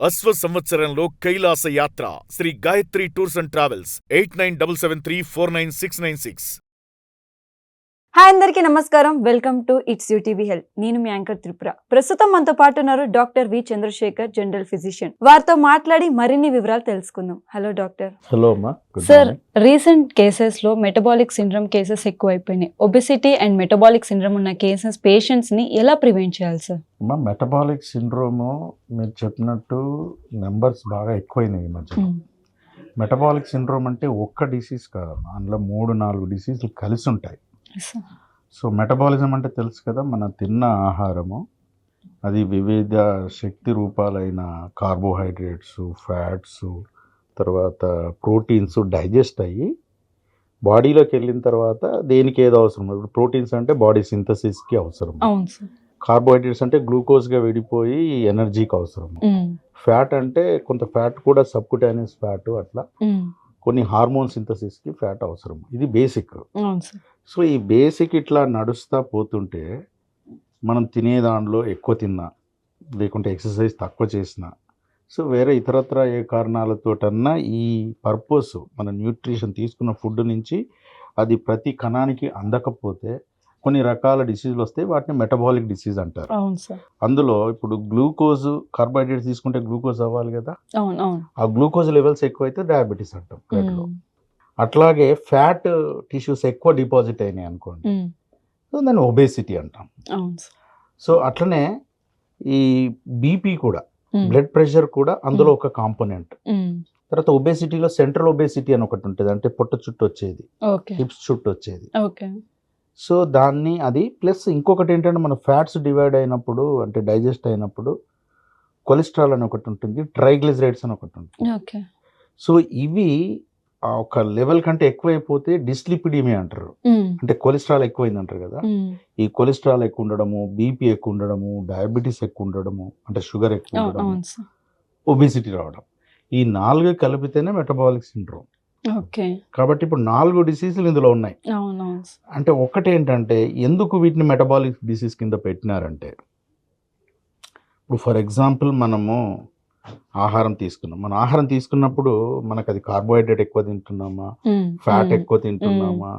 అశ్వ సంవత్సరంలో కైలాస యాత్ర Shri Gayatri tours and travels 8977349696. Hi అందరికీ నమస్కారం. Welcome to its UTV health. నేను మీ యాంకర్ త్రిపుర. ప్రస్తుతం మనతో పాటు ఉన్నారు doctor V Chandrasekhar, general physician. వారితో మాట్లాడి మరిన్ని వివరాలు తెలుసుకుందాం. Hello doctor. హలో అమ్మా. సార్, రీసెంట్ కేసెస్ లో మెటబాలిక్ సిండ్రోమ్ కేసెస్ ఎక్కువైపోయినాయి. ఒబెసిటీ అండ్ మెటబాలిక్ సిండ్రోమ్ ఉన్న కేసెస్ పేషెంట్స్ ని ఎలా ప్రివెంట్ చేయాలి సార్? అమ్మా, మెటబాలిక్ సిండ్రోమ్ మీరు చెప్పినట్టు నెంబర్స్ బాగా ఎక్కువైనాయి ఈ మధ్య. మెటబాలిక్ సిండ్రోమ్ అంటే ఒక్క డిసీజ్ కాదు, అందులో 3-4 డిసీజులు కలిసి ఉంటాయి. సో మెటబాలిజం అంటే తెలుసు కదా, మన తిన్న ఆహారము అది వివిధ శక్తి రూపాలైన కార్బోహైడ్రేట్స్, ఫ్యాట్స్, తర్వాత ప్రోటీన్స్ డైజెస్ట్ అయ్యి బాడీలోకి వెళ్ళిన తర్వాత దేనికి ఏదో అవసరం. ఇప్పుడు ప్రోటీన్స్ అంటే బాడీ సింథసిస్కి అవసరం, కార్బోహైడ్రేట్స్ అంటే గ్లూకోజ్గా విడిపోయి ఎనర్జీకి అవసరం, ఫ్యాట్ అంటే కొంత ఫ్యాట్ కూడా సబ్కుటానియస్ ఫ్యాట్, అట్లా కొన్ని హార్మోన్ సింథసిస్కి ఫ్యాట్ అవసరం. ఇది బేసిక్. సో ఈ బేసిక్ ఇట్లా నడుస్తూ పోతుంటే మనం తినే దానిలో ఎక్కువ తిన్నా, లేకుంటే ఎక్సర్సైజ్ తక్కువ చేసినా, సో వేరే ఇతరత్ర ఏ కారణాలతోటన్నా ఈ పర్పస్ మన న్యూట్రిషన్ తీసుకున్న ఫుడ్ నుంచి అది ప్రతి కణానికి అందకపోతే కొన్ని రకాల డిసీజులు వస్తాయి. వాటిని మెటబాలిక్ డిసీజ్ అంటారు. అందులో ఇప్పుడు గ్లూకోజ్, కార్బోహైడ్రేట్స్ తీసుకుంటే గ్లూకోజ్ అవ్వాలి కదా, ఆ గ్లూకోజ్ లెవెల్స్ ఎక్కువైతే డయాబెటీస్ అంటాం బ్లడ్లో. అట్లాగే ఫ్యాట్ టిష్యూస్ ఎక్కువ డిపాజిట్ అయినాయి అనుకోండి, సో దాన్ని ఒబేసిటీ అంటాం. సో అట్లనే ఈ బీపీ కూడా, బ్లడ్ ప్రెషర్ కూడా అందులో ఒక కాంపోనెంట్. తర్వాత ఒబేసిటీలో సెంట్రల్ ఒబేసిటీ అని ఒకటి ఉంటుంది, అంటే పొట్ట చుట్టూ వచ్చేది, హిప్స్ చుట్టూ వచ్చేది. సో దాన్ని అది ప్లస్ ఇంకొకటి ఏంటంటే మన ఫ్యాట్స్ డివైడ్ అయినప్పుడు, అంటే డైజెస్ట్ అయినప్పుడు కొలెస్ట్రాల్ అని ఒకటి ఉంటుంది, ట్రైగ్లిజరైడ్స్ అని ఒకటి ఉంటుంది. సో ఇవి ఒక లెవెల్ కంటే ఎక్కువైపోతే డిస్లిపిడీమియా అంటారు, అంటే కొలెస్ట్రాల్ ఎక్కువైంది అంటారు కదా. ఈ కొలెస్ట్రాల్ ఎక్కువ ఉండడము, బీపీ ఎక్కువ ఉండడము, డయాబెటీస్ ఎక్కువ ఉండడము, అంటే షుగర్ ఎక్కువ ఉండడము, ఒబేసిటీ రావడం, ఈ 4 కలిపితేనే మెటబాలిక్ సిండ్రోమ్. కాబట్టి ఇప్పుడు 4 డిసీజులు ఇందులో ఉన్నాయి. అంటే ఒకటి ఏంటంటే ఎందుకు వీటిని మెటబాలిక్ డిసీజ్ కింద పెట్టినారంటే, ఇప్పుడు ఫర్ ఎగ్జాంపుల్ మనము ఆహారం తీసుకున్నాం. మన ఆహారం తీసుకున్నప్పుడు మనకు అది కార్బోహైడ్రేట్ ఎక్కువ తింటున్నామా, ఫ్యాట్ ఎక్కువ తింటున్నామా,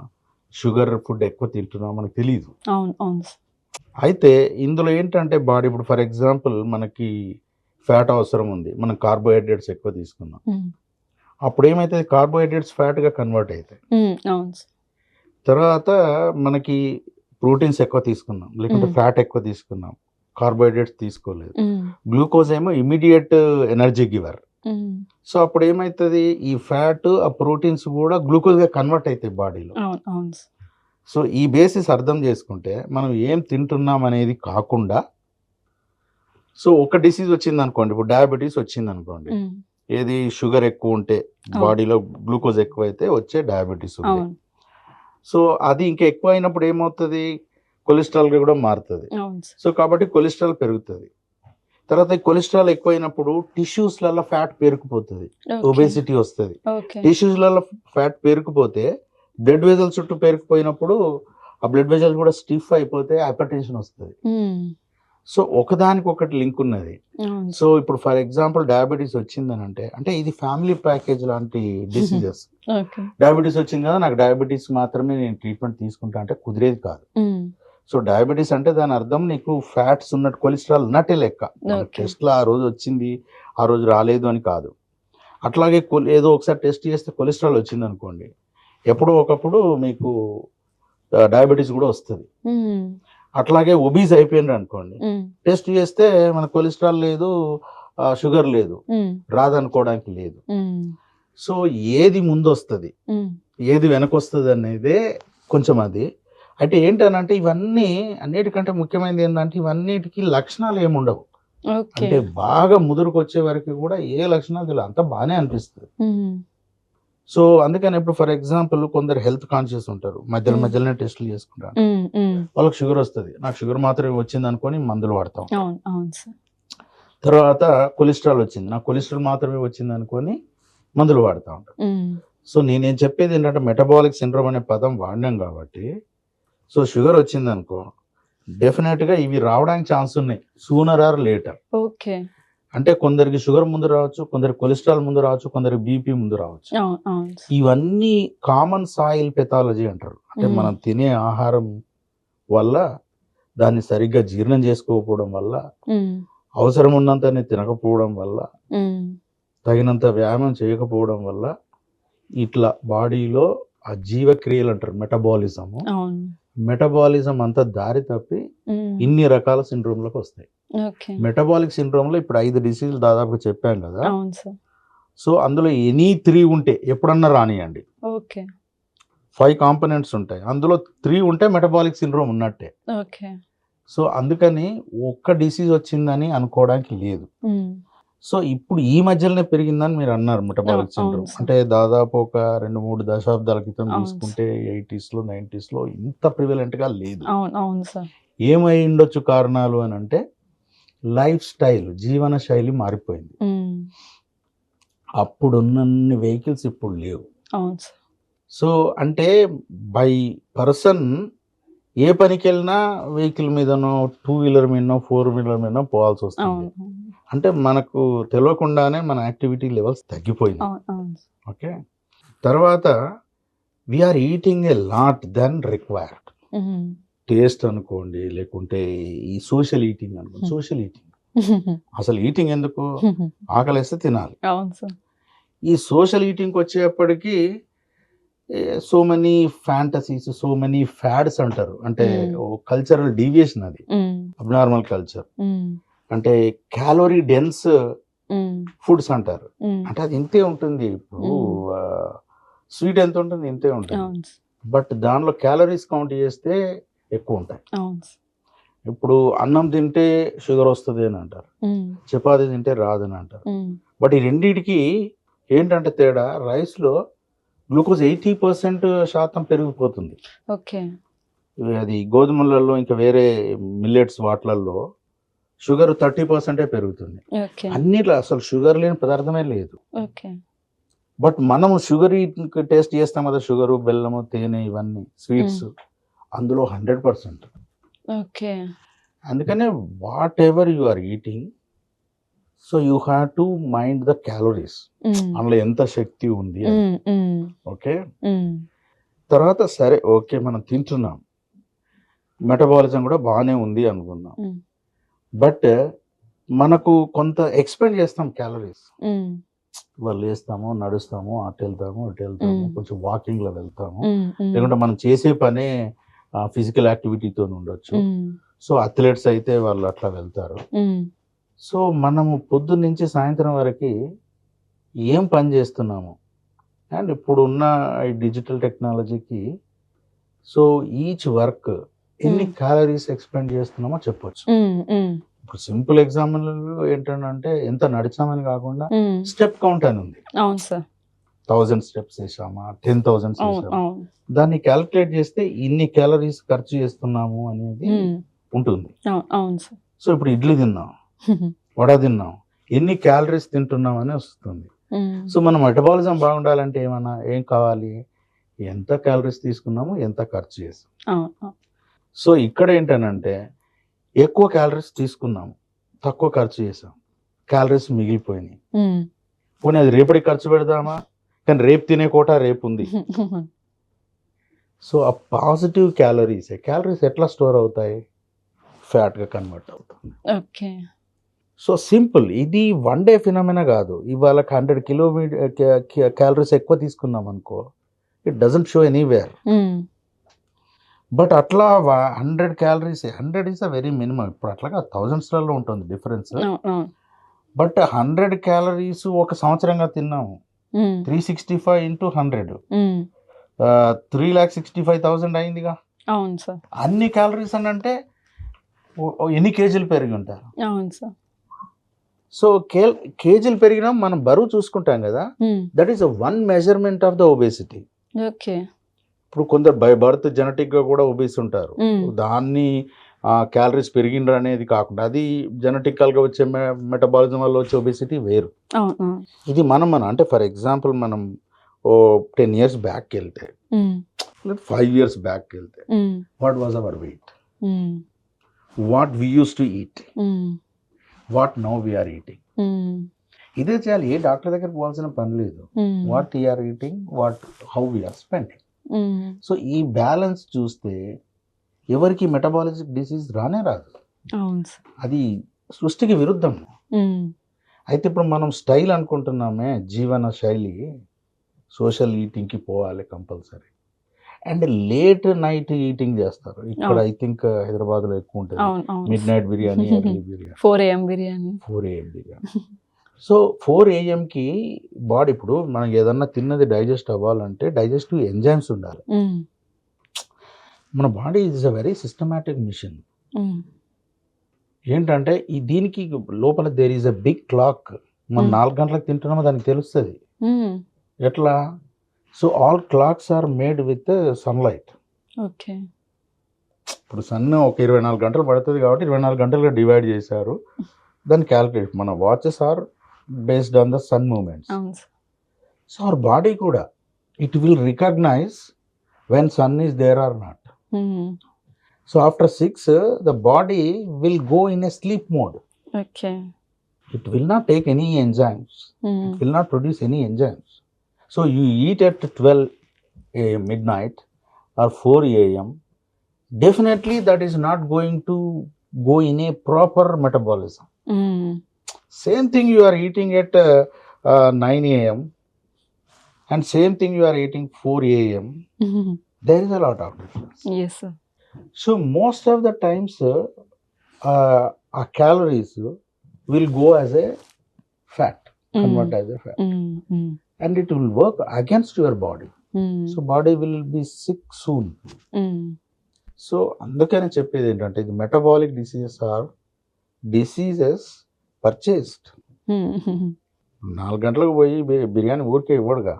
షుగర్ ఫుడ్ ఎక్కువ తింటున్నామా మనకు తెలియదు. అయితే ఇందులో ఏంటంటే బాడీ, ఇప్పుడు ఫర్ ఎగ్జాంపుల్ మనకి ఫ్యాట్ అవసరం ఉంది, మనం కార్బోహైడ్రేట్స్ ఎక్కువ తీసుకున్నాం, అప్పుడు ఏమైతే కార్బోహైడ్రేట్స్ ఫ్యాట్గా కన్వర్ట్ అవుతాయి. తర్వాత మనకి ప్రోటీన్స్ ఎక్కువ తీసుకున్నాం, లేకుంటే ఫ్యాట్ ఎక్కువ తీసుకున్నాం, కార్బోహైడ్రేట్స్ తీసుకోలేదు. గ్లూకోజ్ ఏమో ఇమీడియట్ ఎనర్జీ గివర్. సో అప్పుడు ఏమవుతుంది, ఈ ఫ్యాట్, ఆ ప్రోటీన్స్ కూడా గ్లూకోజ్గా కన్వర్ట్ అవుతాయి బాడీలో. సో ఈ బేసిస్ అర్థం చేసుకుంటే మనం ఏం తింటున్నాం అనేది కాకుండా, సో ఒక డిసీజ్ వచ్చింది అనుకోండి, ఇప్పుడు డయాబెటీస్ వచ్చింది అనుకోండి, ఏది షుగర్ ఎక్కువ ఉంటే బాడీలో గ్లూకోజ్ ఎక్కువ అయితే వచ్చే డయాబెటీస్ ఉంది. సో అది ఇంకా ఎక్కువ అయినప్పుడు ఏమవుతుంది, కొలెస్ట్రాల్గా కూడా మారుతుంది. సో కాబట్టి కొలెస్ట్రాల్ పెరుగుతుంది. తర్వాత కొలెస్ట్రాల్ ఎక్కువైనప్పుడు టిష్యూస్లలో ఫ్యాట్ పేరుకుపోతుంది, ఒబేసిటీ వస్తుంది. టిష్యూస్లలో ఫ్యాట్ పేరుకుపోతే బ్లడ్ వెజల్స్ చుట్టూ పేరుకుపోయినప్పుడు ఆ బ్లడ్ వెజల్స్ కూడా స్టిఫ్ అయిపోతే హైపర్ టెన్షన్ వస్తుంది. సో ఒకదానికి ఒకటి లింక్ ఉన్నది. సో ఇప్పుడు ఫర్ ఎగ్జాంపుల్ డయాబెటీస్ వచ్చిందని అంటే ఇది ఫ్యామిలీ ప్యాకేజ్ లాంటి డిసీజెస్. డయాబెటీస్ వచ్చింది కదా, నాకు డయాబెటీస్ మాత్రమే నేను ట్రీట్మెంట్ తీసుకుంటా అంటే కుదిరేది కాదు. సో డయాబెటీస్ అంటే దాని అర్థం నీకు ఫ్యాట్స్ ఉన్నట్టు, కొలెస్ట్రాల్ ఉన్నట్టే లెక్క. టెస్ట్లో ఆ రోజు వచ్చింది, ఆ రోజు రాలేదు అని కాదు. అట్లాగే ఏదో ఒకసారి టెస్ట్ చేస్తే కొలెస్ట్రాల్ వచ్చింది అనుకోండి, ఎప్పుడో ఒకప్పుడు మీకు డయాబెటీస్ కూడా వస్తుంది. అట్లాగే ఒబీస్ అయిపోయింది అనుకోండి, టెస్ట్ చేస్తే మన కొలెస్ట్రాల్ లేదు, షుగర్ లేదు, రాదనుకోవడానికి లేదు. సో ఏది ముందు వస్తుంది, ఏది వెనకొస్తుంది అనేదే కొంచెం అది. అంటే ఏంటనంటే ఇవన్నీ అన్నిటికంటే ముఖ్యమైనది ఏంటంటే ఇవన్నిటికీ లక్షణాలు ఏముండవు. అంటే బాగా ముదురుకు వచ్చే వరకు కూడా ఏ లక్షణాలు తెలియదు, అంతా బాగానే అనిపిస్తుంది. సో అందుకని ఇప్పుడు ఫర్ ఎగ్జాంపుల్ కొందరు హెల్త్ కాన్షియస్ ఉంటారు, మధ్యలోనే టెస్టులు చేసుకుంటారు, వాళ్ళకి షుగర్ వస్తుంది, నాకు షుగర్ మాత్రమే వచ్చింది అనుకొని మందులు వాడతాం. తర్వాత కొలెస్ట్రాల్ వచ్చింది, నాకు కొలెస్ట్రాల్ మాత్రమే వచ్చింది అనుకొని మందులు వాడుతూ ఉంటాం. సో నేనేం చెప్పేది ఏంటంటే మెటబాలిక్ సిండ్రోమ్ అనే పదం వాడినాం కాబట్టి, సో షుగర్ వచ్చింది అనుకో, డెఫినెట్గా ఇవి రావడానికి ఛాన్స్ ఉన్నాయి, సూనర్ ఆర్ లేటర్. అంటే కొందరికి షుగర్ ముందు రావచ్చు, కొందరికి కొలెస్ట్రాల్ ముందు రావచ్చు, కొందరికి బీపీ ముందు రావచ్చు. అవును అవును సార్. ఇవన్నీ కామన్ సాయిల్ పెథాలజీ అంటారు. అంటే మ్మ్. మనం తినే ఆహారం వల్ల, దాన్ని సరిగ్గా జీర్ణం చేసుకోకపోవడం వల్ల, మ్మ్. అవసరం ఉన్నంతనే తినకపోవడం వల్ల, మ్మ్. తగినంత వ్యాయామం చేయకపోవడం వల్ల ఇట్లా బాడీలో ఆ జీవక్రియలు అంటారు, మెటబాలిజము. అవును. మెటబాలిజం అంతా దారి తప్పి మ్మ్. ఇన్ని రకాల సిండ్రోమ్లకు వస్తాయి. ఓకే. మెటబాలిక్ సిండ్రోమ్లో ఇప్పుడు 5 డిసీజులు దాదాపుగా చెప్పాం కదా. అవును సార్. సో అందులో ఎనీ 3 ఉంటే ఎప్పుడన్నా రానియండి. ఓకే 5 కాంపోనెంట్స్ ఉంటాయి, అందులో 3 ఉంటే మెటబాలిక్ సిండ్రోమ్ ఉన్నట్టే. ఓకే. సో అందుకని ఒక్క డిసీజ్ వచ్చిందని అనుకోవడానికి లేదు. మ్మ్. సో ఇప్పుడు ఈ మధ్యలోనే పెరిగిందని మీరు అన్నారు మెటబాలిక్ అవును సిండ్రోమ్. సార్. అంటే దాదాపు ఒక 2-3 దశాబ్దాల క్రితం అవును తీసుకుంటే 80s లో 90s లో ఇంత ప్రివలెంట్ గా లేదు. అవును అవును సార్. ఏమై ఉండొచ్చు కారణాలు అని అంటే లైఫ్ స్టైల్, జీవన శైలి మారిపోయింది. మ్మ్. అప్పుడున్నన్ని వెహికల్స్ ఇప్పుడు లేవు. అవును సార్. సో అంటే బై పర్సన్ ఏ పనికి వెళ్ళినా వెహికల్ మీదనో, 2 వీలర్ మీదనో, 4 వీలర్ మీదనో పోవాల్సి వస్తుంది. అవును అంటే మనకు తెలియకుండానే మన యాక్టివిటీ లెవెల్స్ తగ్గిపోయింది. అవును అవును. ఓకే, తర్వాత we are eating a lot than required. Hmm. Taste అనుకోండి, లేకుంటే ఈ సోషల్ ఈటింగ్ అనుకోండి. సోషల్ ఈటింగ్, అసలు ఈటింగ్ ఎందుకు? ఆకలిస్తే తినాలి. అవును సార్. ఈ సోషల్ ఈటింగ్కి వచ్చేప్పటికి so many fantasies, so many fads అంటారు. అంటే కల్చరల్ డీవియేషన్, అది మ్మ్. Abnormal culture. మ్మ్. అంటే క్యాలోరీ డెన్స్ మ్మ్. ఫుడ్స్ అంటారు. మ్మ్. అంటే అది ఇంతే ఉంటుంది. ఇప్పుడు స్వీట్ ఎంత ఉంటుంది, ఇంతే ఉంటుంది. అవును సార్. బట్ దానిలో క్యాలరీస్ కౌంట్ చేస్తే ఎక్కువ ఉంటాయి. అవును సార్. ఇప్పుడు అన్నం తింటే షుగర్ వస్తుంది అని అంటారు, మ్మ్. చపాతీ తింటే రాదని అంటారు. మ్మ్. బట్ ఈ రెండింటికి ఏంటంటే తేడా, రైస్లో గ్లూకోజ్ 80% పెరిగిపోతుంది. ఓకే. అది గోధుమలలో ఇంకా వేరే మిల్లెట్స్ వాటిలలో షుగర్ 30% పెరుగుతుంది. ఓకే. అన్నిట్లో అసలు షుగర్ లేని పదార్థమే లేదు. ఓకే. బట్ మనము షుగర్ టేస్ట్ చేస్తాం కదా, షుగరు, బెల్లము, తేనె, ఇవన్నీ స్వీట్స్, అందులో 100%. ఓకే. అందుకనే whatever you are eating, so you have to mind the calories, hmm. అందులో ఎంత శక్తి ఉంది అని. మ్మ్. మ్మ్. Okay, hmm. తర్వాత సరే ఓకే మనం తింటున్నాం, మెటబాలిజం కూడా బాగానే ఉంది అనుకుందాం. మ్మ్. బట్ మనకు కొంత ఎక్స్పెండ్ చేస్తాం క్యాలరీస్. మ్మ్. వాళ్ళు వేస్తాము, నడుస్తాము, అటు వెళ్తాము, ఇటు వెళ్తాము, కొంచెం వాకింగ్లో వెళ్తాము, మ్మ్. మ్మ్. లేకుంటే మనం చేసే పనే ఫిజికల్ యాక్టివిటీతో ఉండొచ్చు. మ్మ్. సో అథ్లెట్స్ అయితే వాళ్ళు అట్లా వెళ్తారు. మ్మ్. సో మనము పొద్దున్న నుంచి సాయంత్రం వరకు ఏం పని చేస్తున్నాము, అండ్ ఇప్పుడు ఉన్న ఈ డిజిటల్ టెక్నాలజీకి సో ఈచ్ వర్క్ ఎన్ని క్యాలరీస్ ఎక్స్పెండ్ చేస్తున్నామో చెప్పొచ్చు. మ్మ్. మ్మ్. ఇప్పుడు సింపుల్ ఎగ్జాంపుల్ ఏంటంటే ఎంత నడిచామని కాకుండా మ్మ్. స్టెప్ కౌంట్ అని ఉంది. అవును సార్. 1000 స్టెప్స్ వేసామా, 10,000 అవును వేసామా, అవును. దాన్ని క్యాలిక్యులేట్ చేస్తే ఇన్ని క్యాలరీస్ ఖర్చు చేస్తున్నాము అనేది మ్మ్. ఉంటుంది. అవును అవును సార్. సో ఇప్పుడు ఇడ్లీ తిన్నాం, వడ తిన్నాం, ఎన్ని క్యాలరీస్ తింటున్నాం అని వస్తుంది. మ్మ్. సో మన మెటబాలిజం బాగుండాలంటే ఏం కావాలి, ఎంత క్యాలరీస్ తీసుకున్నాము, ఎంత ఖర్చు చేసాం. అవును అవును. సో ఇక్కడ ఏంటనంటే ఎక్కువ క్యాలరీస్ తీసుకున్నాము, తక్కువ ఖర్చు చేసాం, క్యాలరీస్ మిగిలిపోయినాయి. మ్మ్. పోనీ అది రేపటికి ఖర్చు పెడదామా, కానీ రేపు తినే కోట రేపు ఉంది. సో ఆ పాజిటివ్ క్యాలరీస్ ఎట్లా స్టోర్ అవుతాయి, ఫ్యాట్గా కన్వర్ట్ అవుతుంది. ఓకే. సో సింపుల్, ఇది వన్ డే ఫినామినా కాదు. ఇవాళ 100 క్యాలరీస్ ఎక్కువ తీసుకున్నాం అనుకో, it doesn't show anywhere. Hmm. But అట్లా 100 calories, 100 is a very minimum. ఇప్పుడు అట్లాగా థౌజండ్స్లలో ఉంటుంది డిఫరెన్స్. అవును అవును. బట్ 100 క్యాలరీస్ ఒక సంవత్సరంగా తిన్నాము, మ్మ్. 365 into 100, మ్మ్. 3,65,000 అయిందిగా. అవును సార్. అన్ని క్యాలరీస్ అని అంటే ఎన్ని కేజీలు పెరిగి ఉంటారు. అవును సార్. సో కేజీలు పెరిగినా మనం బరువు చూసుకుంటాం కదా, మ్మ్. That is one measurement of the obesity. Okay. ఇప్పుడు కొందరు బై బర్త్ జెనెటిక్గా కూడా ఒబేస్ ఉంటారు. మ్మ్. దాన్ని క్యాలరీస్ పెరిగిండ్రు అనేది కాకుండా, అది జెనెటికల్గా వచ్చే మెటబాలిజం వల్ల వచ్చే ఒబేసిటీ వేరు. అవును అవును. ఇది మనం అంటే ఫర్ ఎగ్జాంపుల్ మనం 10 years బ్యాక్కి వెళ్తే, మ్మ్. 5 years బ్యాక్కి వెళ్తే, hmm. What was our weight, hmm. What we use to eat, hmm. What now we are eating. ఇదే చేయాలి, ఏ డాక్టర్ దగ్గర పోవాల్సిన పని లేదు. What you are eating, how we are spending. So ఈ బ్యాలెన్స్ చూస్తే ఎవరికి మెటబాలిక్ డిసీజ్ రానే రాదు. అది సృష్టికి విరుద్ధం. అయితే ఇప్పుడు మనం స్టైల్ అనుకుంటున్నామే, జీవన శైలి, సోషల్ ఈటింగ్కి పోవాలి compulsory. And late night eating చేస్తారు ఇక్కడ. ఐ థింక్ హైదరాబాద్లో ఎక్కువ ఉంటుంది. Mid night biryani, early biryani, 4 AM biryani. So 4 AM body, ఇప్పుడు మనం ఏదన్నా తిన్నది డైజెస్ట్ అవ్వాలంటే డైజెస్టివ్ ఎంజైమ్స్ ఉండాలి. మన body is a very systematic machine. ఏంటంటే దీనికి లోపల there is a big clock. మనం 4 గంటలకు తింటున్నామో దానికి తెలుస్తుంది. ఎట్లా? So all clocks are made with sunlight. Okay. ఇప్పుడు సన్ ఒక 24 గంటలు పడుతుంది కాబట్టి 24 గంటలుగా డివైడ్ చేశారు. దాన్ని క్యాలిక్యులేట్, మన watches are based on the sun movements. So our body కూడా it will recognise when sun is there or not. So after 6 the body will go in a sleep mode. Okay. It will not take any enzymes. It will not produce any enzymes. So you eat at 12 AM midnight or 4 AM, definitely that is not going to go in a proper metabolism. Same thing you are eating at 9 AM and same thing you are eating 4 AM. There is a lot of difference. Yes, sir. So most of the times our calories will go as a fat, convert as a fat, and it will work against your body. So body will be sick soon. So అందుకనే చెప్పేది ఏంటంటే ఇది metabolic diseases are diseases purchased. 4 గంటలకు పోయి బిర్యానీ ఊరికే ఇవ్వడుగా.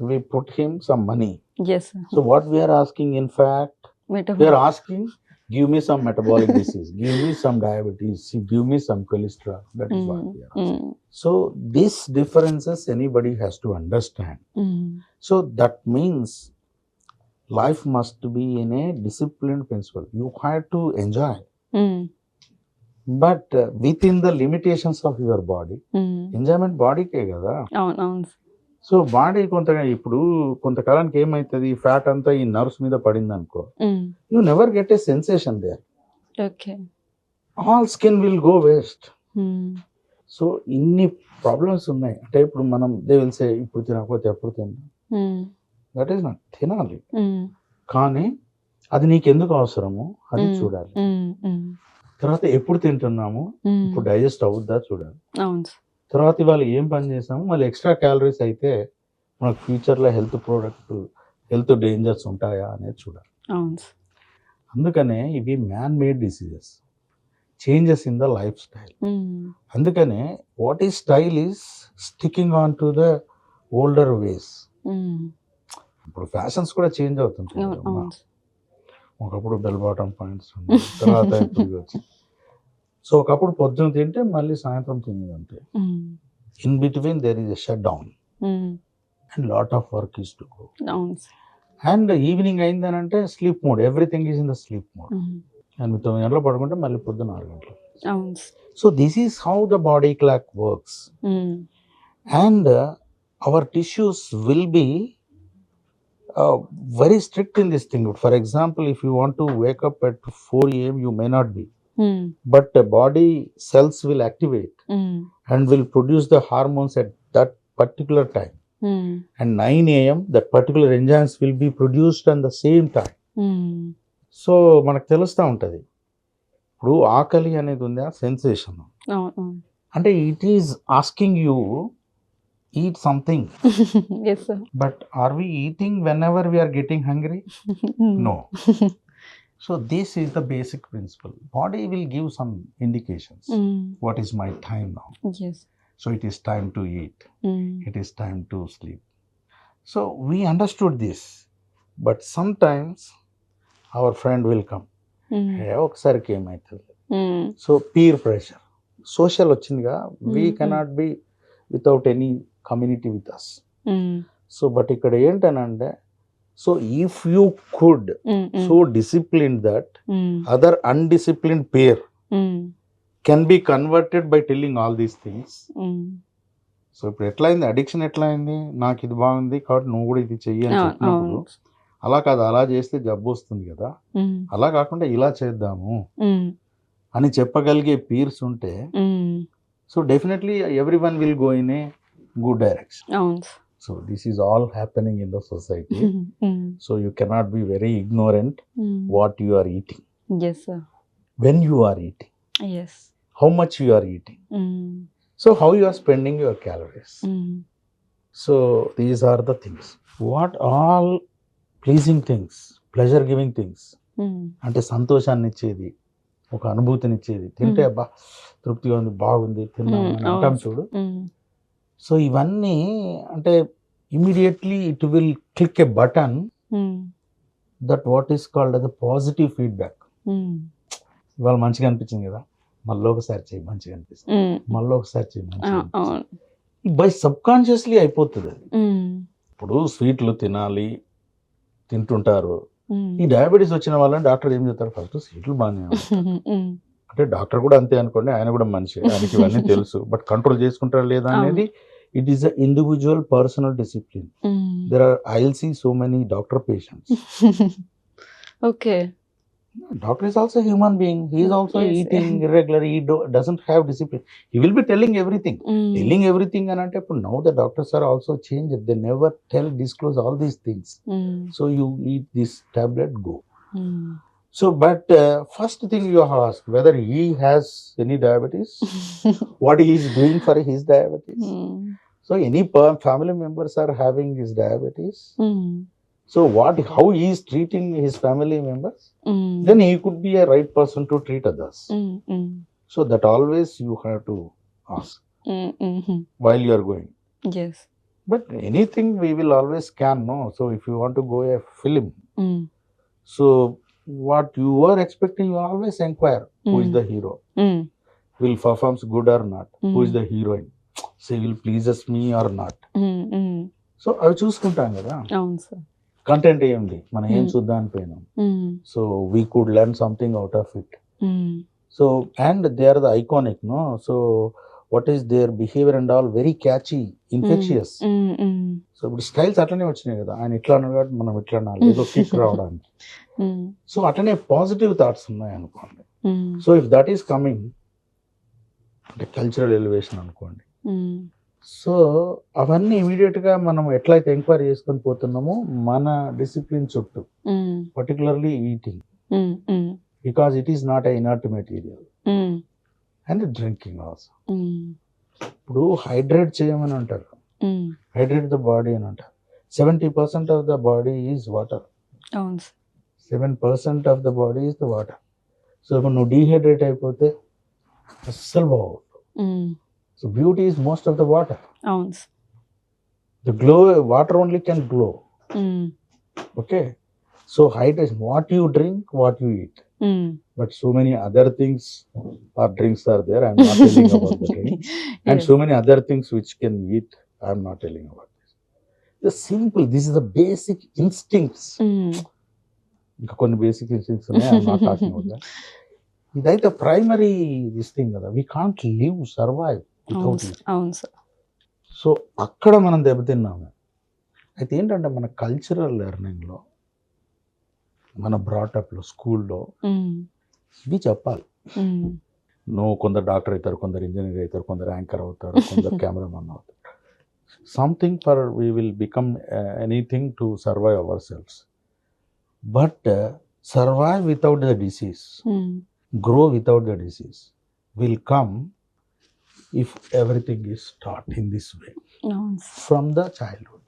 We put him some money. Yes, sir. So what we are asking, in fact, we are asking, give me some metabolic disease, give me some diabetes, give me some cholesterol. That is what we are asking. So these differences anybody has to understand. So that means life must be in a disciplined principle. You have to enjoy, but within the limitations of your body. Enjoyment body ke kada. So body ఇప్పుడు కొంతకాలానికి ఏమవుతుంది, fat అంతా ఈ nerves మీద పడింది అనుకో, you never get a sensation there. All skin will go waste. So ఇన్ని problems ఉన్నాయి. అంటే ఇప్పుడు మనం దే విల్ సే ఇప్పుడు తినకపోతే ఎప్పుడు తిందాం, దట్ ఈస్ నాట్, తినాలి కానీ అది నీకెందుకు అవసరము అది చూడాలి. తర్వాత ఎప్పుడు తింటున్నాము, ఇప్పుడు డైజెస్ట్ అవుద్దా చూడాలి. తర్వాత ఇవాళ ఏం పని చేసాము, మళ్ళీ ఎక్స్ట్రా క్యాలరీస్ అయితే మనకు ఫ్యూచర్లో హెల్త్ డేంజర్స్ ఉంటాయా అనేది చూడాలి. అందుకనే ఇవి man made diseases, changes in the lifestyle. అందుకనే what is style is sticking on to the older ways. ఇప్పుడు ఫ్యాషన్స్ కూడా చేంజ్ అవుతుంటాయి. ఒకప్పుడు బెల్ బాటమ్ పాయింట్స్ తర్వాత ఇప్పుడు వచ్చి, సో ఒకప్పుడు పొద్దున తింటే మళ్ళీ సాయంత్రం తినేది అంతే. In between there is a shut down and lot of work is to go. And evening అయిందని అంటే sleep mode, everything is in the sleep mode. And 9 గంటలు పడుకుంటే మళ్ళీ పొద్దున 6 గంటలు. So this is how the body clock works. And our tissues will be very strict in this thing. For example, if you want to wake up at 4 AM, you may not be. But the body cells will activate and will produce the hormones at that particular time. And 9 AM, that particular enzymes will be produced at the same time. So, మనకు తెలుస్తూ ఉంటుంది. ఇప్పుడు ఆకలి అనేది ఉంది, ఆ sensation అంటే it is asking you eat something. Yes, sir. But are we eating whenever we are getting hungry? No. So this is the basic principle. Body will give some indications. What is my time now? Yes. So it is time to eat. It is time to sleep. So we understood this. But sometimes our friend will come. ఒకసారి ఏమవుతుంది. So peer pressure. Social వచ్చిందిగా, we cannot be without any community with us. So but ikkada ఏంటనంటే, so if you could so disciplined that other undisciplined pair can be converted by telling all these things. So ఇప్పుడు ఎట్లా అయింది, addiction ఎట్లా అయింది, నాకు ఇది బాగుంది కాబట్టి నువ్వు కూడా ఇది చెయ్యి అని చెప్పినప్పుడు అలా కాదు, అలా చేస్తే జబ్బు వస్తుంది కదా, అలా కాకుండా ఇలా చేద్దాము అని చెప్పగలిగే పీర్స్ ఉంటే so definitely every one will go in a good direction. So this is all happening in the society. So you cannot be very ignorant what you are eating, when you are eating, how much you are eating, so how you are spending your calories. So these are the things, what all pleasing things, pleasure giving things, అంటే సంతోషాన్ని ఇచ్చేది, ఒక అనుభూతిని ఇచ్చేది, తింటే అబ్బా తృప్తిగా ఉంది, బాగుంది, తిన్నాం అని అంటాం చూడు. సో ఇవన్నీ అంటే immediately it will click a button that what is called as a positive feedback. ఇవాళ మంచిగా అనిపించింది కదా, మళ్ళీ ఒకసారి చేయి, మంచిగా అనిపిస్తుంది, మళ్ళీ ఒకసారి చేయి, మంచిగా అనిపిస్తుంది. బై సబ్ కాన్షియస్లీ అయిపోతుంది అది. ఇప్పుడు స్వీట్లు తినాలి, తింటుంటారు. ఈ డయాబెటీస్ వచ్చిన వాళ్ళని డాక్టర్ ఏం చెప్తారు, ఫస్ట్ స్వీట్లు బాగానే అంటే డాక్టర్ కూడా అంతే అనుకోండి, ఆయన కూడా మనిషి, ఆయనకి ఇవన్నీ తెలుసు, బట్ కంట్రోల్ చేసుకుంటారా లేదా అనేది it is a individual personal discipline. There are I will see so many doctor patients. Okay, Doctor is also a human being. He is also eating irregularly. He doesn't have discipline. He will be telling everything. Telling everything and now the doctors are also changed. They never disclose all these things. So you eat this tablet, go. So, but first thing you have asked whether he has any diabetes, what he is doing for his diabetes. So any family members are having his diabetes. So how he is treating his family members, then he could be a right person to treat others. So that always you have to ask while you are going. Yes. But anything we will always scan, no? So if you want to go a film, so what you were expecting, you always inquire who is the hero, will performs good or not, who is the heroine, say will pleases me or not. So అవి చూసుకుంటాం కదా. అవును sir, content ఏంది, మనం ఏం చూద్దాం అనిపోయినాం. So we could learn something out of it. So and they are the iconic, no? So what is their behaviour and all very catchy, infectious. So ఇప్పుడు స్టైల్స్ అట్లనే వచ్చినాయి కదా, ఆయన ఇట్లా అన్నాడు కాబట్టి మనం ఇట్లా అనాలి, ఏదో కిక్ రావడానికి. సో అట్లనే పాజిటివ్ థాట్స్ ఉన్నాయి అనుకోండి. So if that is coming అంటే కల్చరల్ ఎలివేషన్ అనుకోండి. సో అవన్నీ ఇమీడియట్గా మనం ఎట్లయితే ఎంక్వైరీ చేసుకొని పోతున్నామో మన డిసిప్లిన్ చుట్టూ, particularly eating, because it is not a inert material, and drinking also. ఇప్పుడు హైడ్రేట్ చేయమని అంటారు, హైడ్రేట్ ద బాడీ అని అంటారు. 70% of the body is water, 7% of the body is the water. So ఇప్పుడు నువ్వు డీహైడ్రేట్ అయిపోతే అస్సలు బాగోదు. So beauty is most of the water. The glow, water only can glow. Okay. So hydration, what you drink, what you eat. But so many other things or drinks are there. I am not telling about the drink. And so many other things which can eat. I am not telling about this. The simple, this is the basic instincts. ఇంకా కొన్ని basic instincts ఉన్నాయి, I am not talking about that. ఇదైతే primary this thing కదా, we can't live, survive without it. So అక్కడ మనం దెబ్బతిన్నాము. అయితే ఏంటంటే మన కల్చరల్ లెర్నింగ్లో, మన బ్రాటప్లో, స్కూల్లో ఇవి చెప్పాలి. నువ్వు కొందరు డాక్టర్ అవుతారు, కొందరు ఇంజనీర్ అవుతారు, కొందరు యాంకర్ అవుతారు, కొందరు కెమెరామన్ అవుతారు. Something for we will become anything to survive our selves. But survive without the disease, grow without the disease will come if everything is taught in this way from the childhood.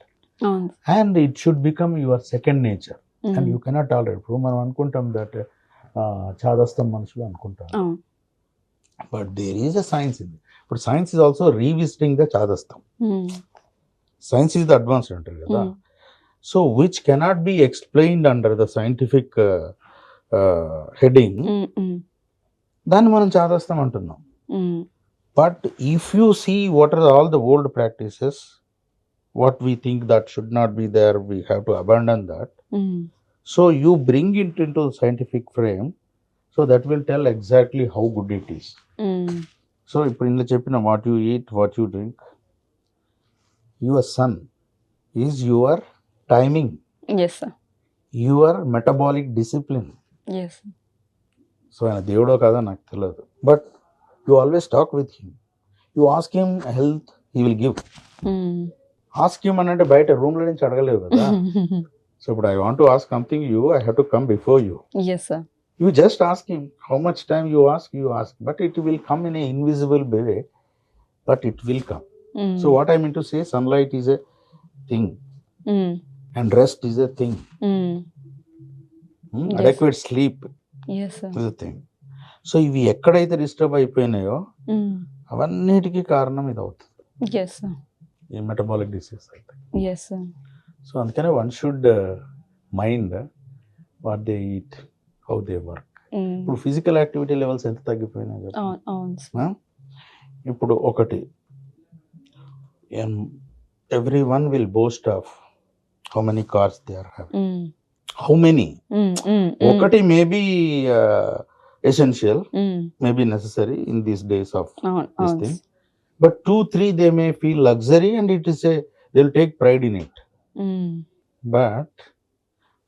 And it should become your second nature. And you cannot tolerate. ఇప్పుడు మనం అనుకుంటాం that చాదస్తం మనుషులు అనుకుంటాం, but there is a science in. ఇప్పుడు science is also revisiting the చాదస్తం. Science is the advanced అంటారు కదా. So which cannot be explained under the scientific heading, దాన్ని మనం చాదస్తం అంటున్నాం. But if you see what are all the old practices, what we think that should not be there, we have to abandon that. So you bring it in to scientific frame, so that will tell exactly how good it is. So ఇప్పుడు ఇందులో చెప్పిన what you eat, what you drink, your sun is your timing, yes sir, your metabolic discipline. Yes. So ఆయన దేవుడో కాదో నాకు తెలియదు, but you always talk with him, you ask him health, he will give. Ask him అని అంటే బయట రూమ్లో నుంచి అడగలేవు కదా. సో ఇప్పుడు I want to ask something you, I have to come before you. Yes sir. You just ask him how much time you ask, but it will come in an invisible way, but it will come. So what I mean to say, sunlight is a thing, and rest is a thing. Yes. Adequate sleep Yes sir. is a thing. So ఇవి ఎక్కడైతే disturb అయిపోయినాయో అవన్నిటికీ కారణం ఇది అవుతుంది, yes sir, ఈ metabolic disease అయితే. Yes sir. So అందుకనే one should mind what they eat, how they work. ఇప్పుడు physical activity levels ఎంత తగ్గిపోయినాయి కదా. అవును సార్. ఇప్పుడు ఒకటి, every one will boast of how many cars they are having, how many. ఒకటి maybe essential, maybe necessary in these days of this thing, but 2-3 they may feel luxury and it is they'll take pride in it. But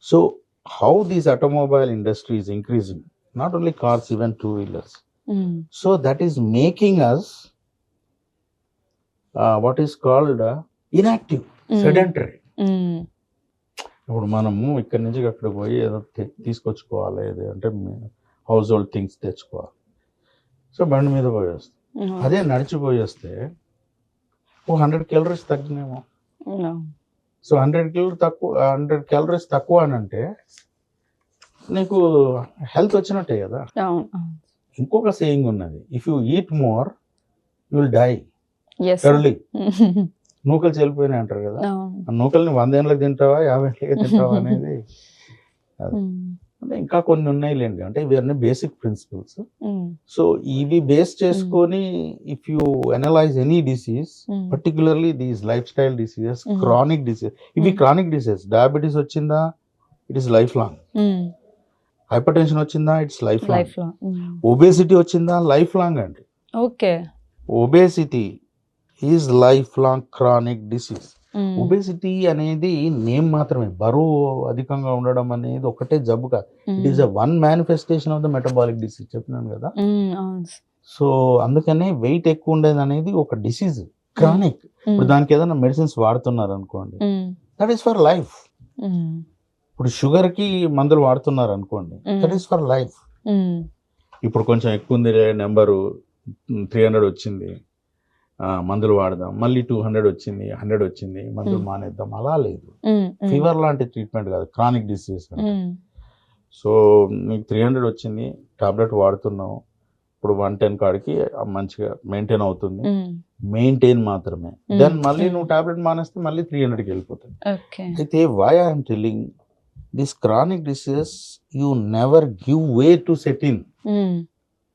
so how this automobile industry is increasing, not only cars, even two-wheelers, so that is making us what is called inactive, sedentary. ఇప్పుడు మనము ఇక్కడి నుంచి అక్కడ పోయి ఏదో తీసుకొచ్చుకోవాలి, ఏదో అంటే house hold things తెచ్చుకోవాలి, సో బండి మీద పోయి వస్తాం. అదే నడిచిపోయి వస్తే 100 calories తగ్గినేమో. సో 100 calories తక్కువ అని అంటే నీకు హెల్త్ వచ్చినట్టే కదా. ఇంకొక సేయింగ్ ఉన్నది, if you eat more you will die early. నూకలు చెల్లిపోయినాయి అంటారు కదా, ఆ నూకల్ని 100 ఏళ్ళకి తింటావా 50 ఏళ్ళకి తింటావా అనేది. అంటే ఇంకా కొన్ని ఉన్నాయి లేండి, అంటే ఇవన్నీ బేసిక్ ప్రిన్సిపల్స్. సో ఇవి బేస్ చేసుకొని if you analyse any disease, particularly these life style diseases, chronic disease, ఇవి క్రానిక్ డిసీజ్. డయాబెటీస్ వచ్చిందా, it is life long. Hyper tension వచ్చిందా, ఇట్స్ లైఫ్ లాంగ్. ఒబేసిటీ వచ్చిందా, లైఫ్ లాంగ్ అండి. Okay. Obesity is life long chronic disease. Obesity అనేది name మాత్రమే, బరువు అధికంగా ఉండడం అనేది ఒకటే జబ్బు కాదు. It is one manifestation of the metabolic disease, చెప్పినాను కదా. సో అందుకనే వెయిట్ ఎక్కువ ఉండేది అనేది ఒక డిసీజ్, క్రానిక్. ఇప్పుడు దానికి ఏదైనా మెడిసిన్స్ వాడుతున్నారు అనుకోండి, దట్ ఈస్ ఫర్ లైఫ్. ఇప్పుడు షుగర్ కి మందులు వాడుతున్నారు అనుకోండి, దట్ ఈస్ ఫర్ లైఫ్. ఇప్పుడు కొంచెం ఎక్కువ ఉంది, నెంబరు 300 వచ్చింది, మందులు వాడదాం, మళ్ళీ 200 వచ్చింది, 100 వచ్చింది, మందులు మానేద్దాం, అలా లేదు. ఫీవర్ లాంటి ట్రీట్మెంట్ కాదు, క్రానిక్ డిసీజ్. సో మీకు 300 వచ్చింది, టాబ్లెట్ వాడుతున్నావు, ఇప్పుడు 110 కాడికి మంచిగా మెయింటైన్ అవుతుంది, మెయింటైన్ మాత్రమే. దెన్ మళ్ళీ నువ్వు టాబ్లెట్ మానేస్తే మళ్ళీ 300కి వెళ్ళిపోతుంది. అయితే why I'm telling this chronic diseases you never give way to set in.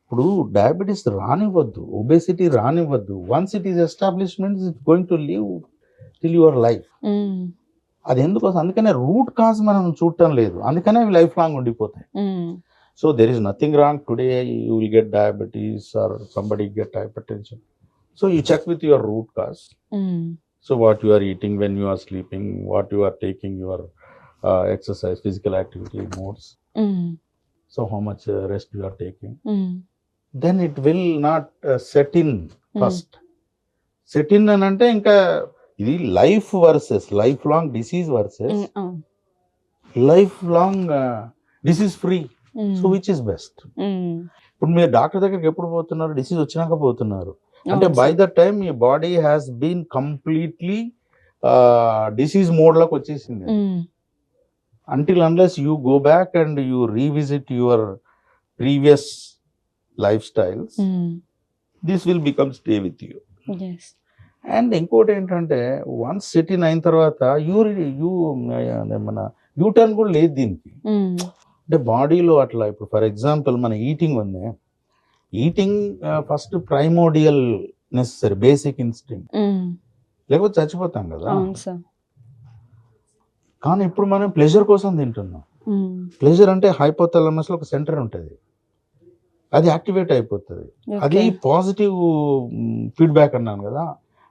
ఇప్పుడు డయాబెటీస్ రానివ్వద్దు, ఒబేసిటీ రానివ్వద్దు. Once it is establishment it's going to live till your life. అది ఎందుకోసం, అందుకనే రూట్ కాజ్ మనం చూడటం లేదు, అందుకనే అవి లైఫ్ లాంగ్ ఉండిపోతాయి. So there is nothing wrong, today you will get diabetes or somebody get hypertension. So you check with your root cause. So what you are eating, when you are sleeping, what you are taking your exercise, physical activity modes, so how much rest you are taking, then it will not set in first. Set in అని అంటే ఇంకా ఇది life versus life long disease versus life long disease free. So which is best? ఇప్పుడు మీరు doctor దగ్గరికి ఎప్పుడు పోతున్నారు? Disease వచ్చినాక పోతున్నారు. అంటే బై ద టైమ్ మీ body has been completely disease mode లోకి వచ్చేసింది. Until unless you go back and you revisit your previous lifestyles, this will become stay with you. Yes. And ఇంకోటి ఏంటంటే, వన్స్ సిట్ ఇన్ అయిన తర్వాత మన U turn కూడా లేదు దీనికి. అంటే బాడీలో అట్లా, ఇప్పుడు ఫర్ ఎగ్జాంపుల్ మన ఈటింగ్ ఉంది, eating first primordial necessary, basic instinct, లేకపోతే చచ్చిపోతాం కదా. కానీ ఇప్పుడు మనం ప్లెజర్ కోసం తింటున్నాం. ప్లెజర్ అంటే హైపోథాలమస్ లో ఒక సెంటర్ ఉంటుంది, అది యాక్టివేట్ అయిపోతుంది. అది పాజిటివ్ ఫీడ్బ్యాక్ అన్నాను కదా,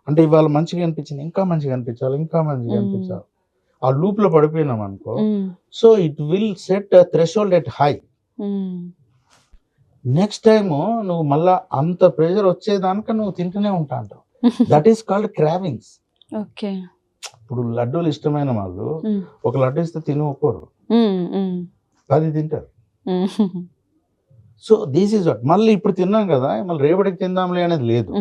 అంటే ఇవాళ మంచిగా అనిపించింది, ఇంకా మంచిగా అనిపించాలి, ఇంకా మంచిగా అనిపించాలి. ఆ లూప్ లో పడిపోయినాం అనుకో, so it will set threshold at high. Next time నువ్వు మళ్ళా అంత ప్రెషర్ వచ్చేదానిక నువ్వు తింటూనే ఉంటా అంటావు. That is called cravings. ఇప్పుడు లడ్డూలు ఇష్టమైన వాళ్ళు ఒక లడ్డు ఇస్తే తిని ఒక్కరు, 10 తింటారు. So this is what. మళ్ళీ ఇప్పుడు తిన్నాం కదా, మళ్ళీ రేపటికి తిందాంలే అనేది లేదు.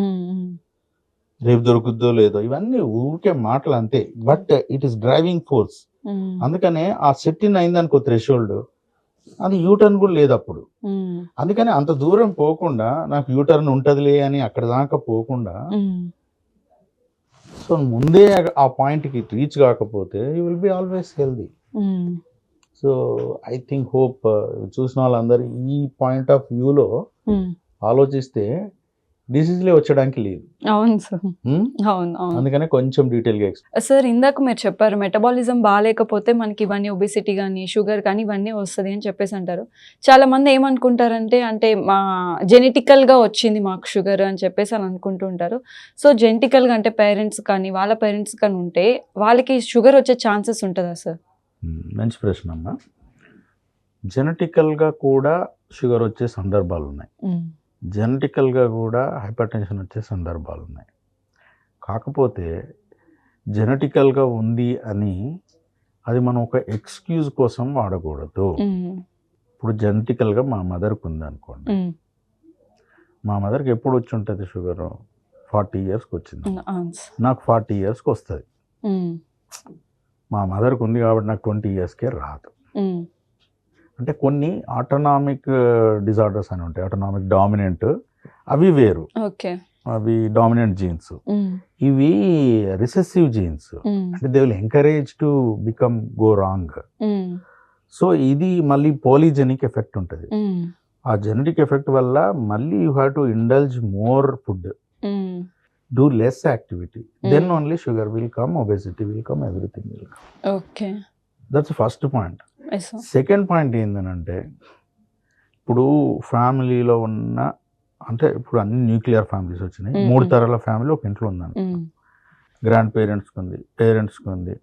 రేపు దొరుకుద్దో లేదో, ఇవన్నీ ఊరికే మాటలు అంతే. But it is driving force. అందుకనే ఆ సెట్ ఇన్ అయిందనుకో థ్రెషోల్డ్, అది యూటర్న్ కూడా లేదు అప్పుడు. అందుకని అంత దూరం పోకుండా, నాకు యూటర్న్ ఉంటదిలే అని అక్కడ దాకా పోకుండా, సో ముందే ఆ పాయింట్కి రీచ్ కాకపోతే you will be always healthy. So I think hope చూసిన వాళ్ళందరూ ఈ పాయింట్ ఆఫ్ వ్యూలో ఆలోచిస్తే డిసీజ్లే వచ్చడానికి లేదు. అవును సార్, అవును. అందుకనే కొంచెం డీటెయిల్గా సార్ ఇందాక మీరు చెప్పారు మెటబాలిజం బాగాలేకపోతే మనకి ఇవన్నీ ఒబిసిటీ కానీ షుగర్ కానీ ఇవన్నీ వస్తుంది అని చెప్పేసి అంటారు. చాలా మంది ఏమనుకుంటారంటే, అంటే మా జెనెటికల్గా వచ్చింది మాకు షుగర్ అని చెప్పేసి అని అనుకుంటూ ఉంటారు. సో జెనెటికల్గా అంటే పేరెంట్స్ కానీ వాళ్ళ పేరెంట్స్ కానీ ఉంటే వాళ్ళకి షుగర్ వచ్చే ఛాన్సెస్ ఉంటుందా సార్? మంచి ప్రశ్న అమ్మ. జెనెటికల్గా కూడా షుగర్ వచ్చే సందర్భాలు ఉన్నాయి, జెనెటికల్గా కూడా హైపర్ టెన్షన్ వచ్చే సందర్భాలు ఉన్నాయి. కాకపోతే జెనెటికల్గా ఉంది అని అది మనం ఒక ఎక్స్క్యూజ్ కోసం వాడకూడదు. ఇప్పుడు జెనెటికల్గా మా మదర్కి ఉంది అనుకోండి, మా మదర్కి ఎప్పుడు వచ్చి ఉంటుంది షుగర్? 40 ఇయర్స్కి వచ్చింది, నాకు 40 ఇయర్స్కి వస్తుంది. మా మదర్కి ఉంది కాబట్టి నాకు 20 ఇయర్స్కే రాదు. అంటే కొన్ని ఆటోనామిక్ డిజార్డర్స్ అని ఉంటాయి, ఆటోనామిక్ డామినెంట్, అవి వేరు, అవి డామినెంట్ జీన్స్. ఇవి రిసెసివ్ జీన్స్, అంటే they will encourage to become go wrong. So ఇది మళ్ళీ పాలిజెనిక్ ఎఫెక్ట్ ఉంటుంది. ఆ జెనెటిక్ ఎఫెక్ట్ వల్ల మళ్ళీ you have to indulge more food, do less activity, then only sugar will come, obesity will come, everything will come. Okay, that's the first point. Yes, sir. Second point ఏంటంటే, ఇప్పుడు ఫ్యామిలీలో ఉన్న, అంటే ఇప్పుడు అన్ని nuclear families వచ్చినాయి, 3 తరాల family ఒక ఇంట్లో ఉందని, గ్రాండ్ పేరెంట్స్కి ఉంది, పేరెంట్స్కి ఉంది,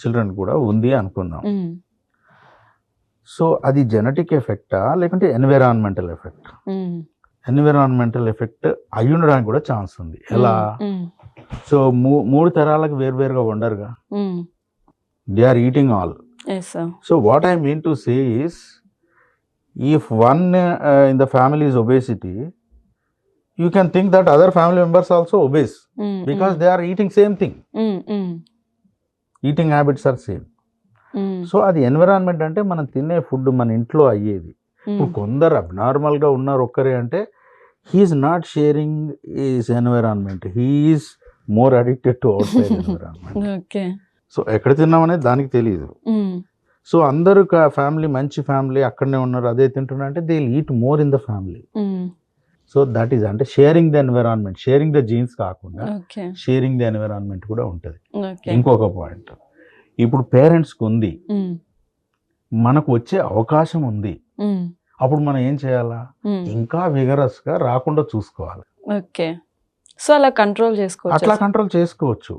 చిల్డ్రన్ కూడా ఉంది అనుకుందాం. సో అది జెనెటిక్ ఎఫెక్టా లేకుంటే ఎన్విరాన్మెంటల్ ఎఫెక్ట్? ఎన్విరాన్మెంటల్ ఎఫెక్ట్ అయి ఉండడానికి కూడా ఛాన్స్ ఉంది. ఎలా? సో 3 తరాలకు వేరువేరుగా ఉండరుగా, they are eating all. So what I mean to say is, if one in the family is obesity, you can think that other family members also obese, because they are eating same thing, eating habits are same. So అది environment అంటే మనం తినే food మన ఇంట్లో అయ్యేది. ఇప్పుడు కొందరు అబ్నార్మల్గా ఉన్నారు ఒక్కరే అంటే, he is not sharing is environment, he is more addicted to outside environment. So ఎక్కడ తిన్నామనేది దానికి తెలియదు. సో అందరూ ఫ్యామిలీ మంచి ఫ్యామిలీ అక్కడనే ఉన్నారు, అదే తింటున్నారు అంటే they will eat more in the family. So that is అంటే sharing the environment, sharing the genes కాకుండా షేరింగ్ ద ఎన్విరాన్మెంట్ కూడా ఉంటుంది. ఇంకొక పాయింట్, ఇప్పుడు పేరెంట్స్కి ఉంది, మనకు వచ్చే అవకాశం ఉంది, అప్పుడు మనం ఏం చేయాలా? ఇంకా విగరస్ గా రాకుండా చూసుకోవాలి. సో అలా కంట్రోల్ చేసుకోవచ్చు, అట్లా కంట్రోల్ చేసుకోవచ్చు.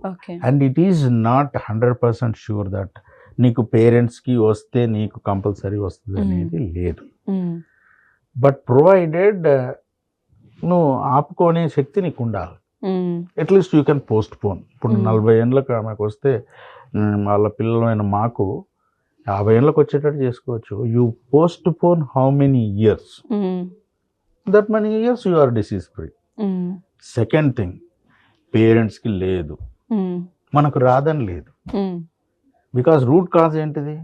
And it is not 100% sure that నీకు పేరెంట్స్ కి వస్తే నీకు కంపల్సరీ వస్తుంది అనేది లేదు. బట్ ప్రొవైడెడ్ నువ్వు ఆపుకునే శక్తి నీకు ఉండాలి. At least you can post phone. ఇప్పుడు 40 ఏళ్ళకి ఆమెకు వస్తే వాళ్ళ పిల్లలైన మాకు 50 ఏళ్ళకి వచ్చేటట్టు చేసుకోవచ్చు. You postpone how many years, that many years you are disease free. Second thing, పేరెంట్స్కి లేదు, మనకు రాదని లేదు. బికాస్ రూట్ కాజ్ ఏంటిది?